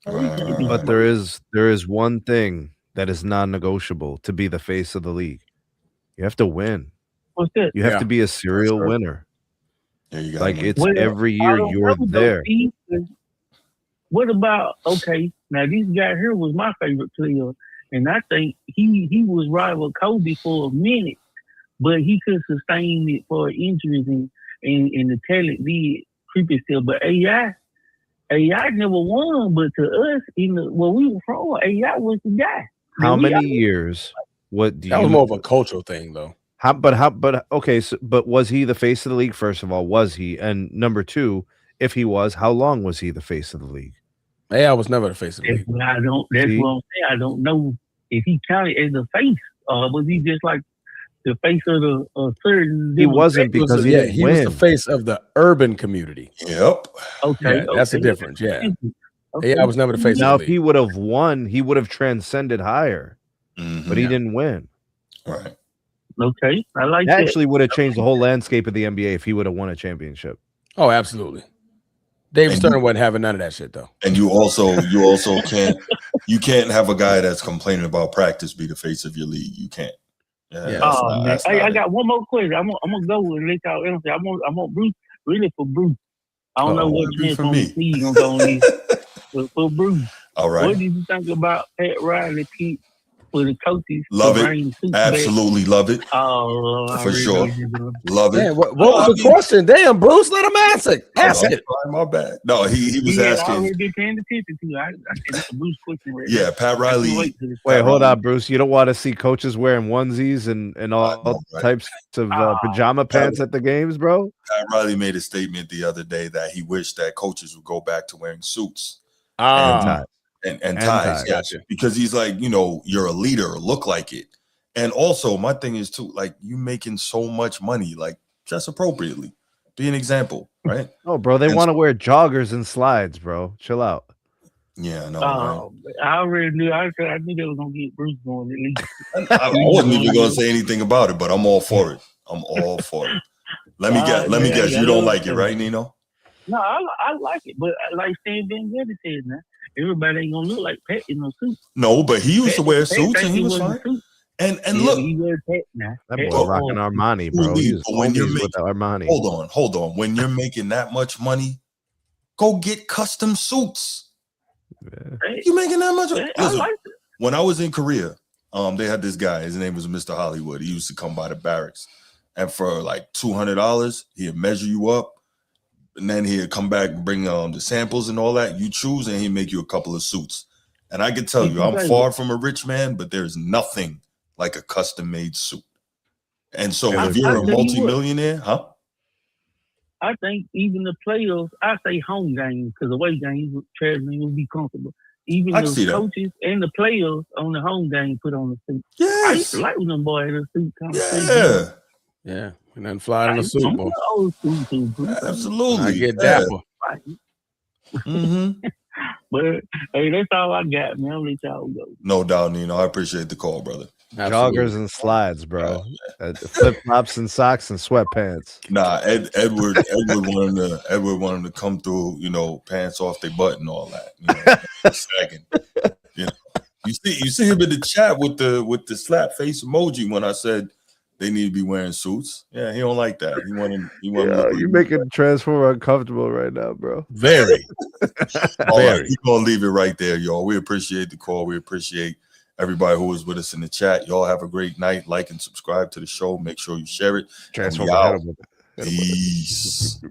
But there is one thing that is non-negotiable to be the face of the league. You have to win. What's that? You have to be a serial winner. Yeah, you got it's every year you're there. What about now this guy here was my favorite player, and I think he was rival Kobe for a minute, but he could sustain it for injuries and the talent did creep itself. But AI never won, but to us, where we were from, AI was the guy. How many years? What do that was more of a cultural thing, though. But was he the face of the league? First of all, was he? And number two, if he was, how long was he the face of the league? AI was never the face of the league. What I'm saying. I don't know if he counted as the face, was he just like the face of the certain? He wasn't because he was the face of the urban community. Yep. Okay, that's the difference. Yeah. AI was never the face. Now, of the if he would have won, he would have transcended higher, but he didn't win. Right. Okay, I like that. That actually would have changed the whole landscape of the NBA if he would have won a championship. Oh, absolutely. David Stern wasn't having none of that shit, though. And you also can't have a guy that's complaining about practice be the face of your league. You can't. Yeah, I got one more question. I'm gonna go and let y'all answer. I want Bruce, really for Bruce. I don't know what chance on the league gonna go on this. For Bruce. All right. What did you think about Pat Riley pick for the coaches? Love it. Absolutely love it. Oh, for sure. Love it. Yeah, what was the question? Damn, Bruce, let him answer. Ask it. My bad. No, he was asking. I already been paying attention to. I said it's a Bruce question. Right yeah, Pat Riley. Wait, hold on, Bruce. You don't want to see coaches wearing onesies and all types of pajama pants at the games, bro? Pat Riley made a statement the other day that he wished that coaches would go back to wearing suits. And ties, gotcha. Because he's like, you're a leader, look like it. And also, my thing is too, you making so much money, dress appropriately, be an example, right? Oh, bro, they want to wear joggers and slides, bro. Chill out. Yeah, no. I already knew. I knew they were gonna get Bruce going at least. I wasn't even gonna say anything about it, but I'm all for it. I'm all for it. Let me guess. You don't like it, right, Nino? No, I like it, but like Stan Van Gundy said, now everybody ain't gonna look like Pat in no suit. No, but he used to wear suits and he was fine. And look, he wears Pat now. That boy rocking Armani, bro. He's always with Armani. Hold on. When you're making that much money, go get custom suits. Yeah. You making that much? Listen, when I was in Korea, They had this guy. His name was Mr. Hollywood. He used to come by the barracks, and for like $200, he'd measure you up, and then he'd come back and bring the samples and all that. You choose, and he'd make you a couple of suits. And I can tell you, I'm far from a rich man, but there's nothing like a custom-made suit. And so, if you're a multimillionaire, I think even the players, I say home games because away games, traveling will be comfortable. Even the coaches and the players on the home game put on the suit. Yes. I used to like when them boys had a suit kind of Yeah. And then fly in the Super Bowl. Absolutely. I get dapper. But hey, that's all I got, man. I'll let y'all go. No doubt, Nino. I appreciate the call, brother. Joggers and slides, bro. Flip flops and socks and sweatpants. Nah, Edward wanted him to come through, pants off their butt and all that. Sagging. You see him in the chat with the slap face emoji when I said they need to be wearing suits. Yeah, he don't like that. He wanted you're making Transformer uncomfortable right now, bro. Very. All right, we're gonna leave it right there, y'all. We appreciate the call. We appreciate everybody who was with us in the chat. Y'all have a great night. Like and subscribe to the show. Make sure you share it. Transformer. Peace.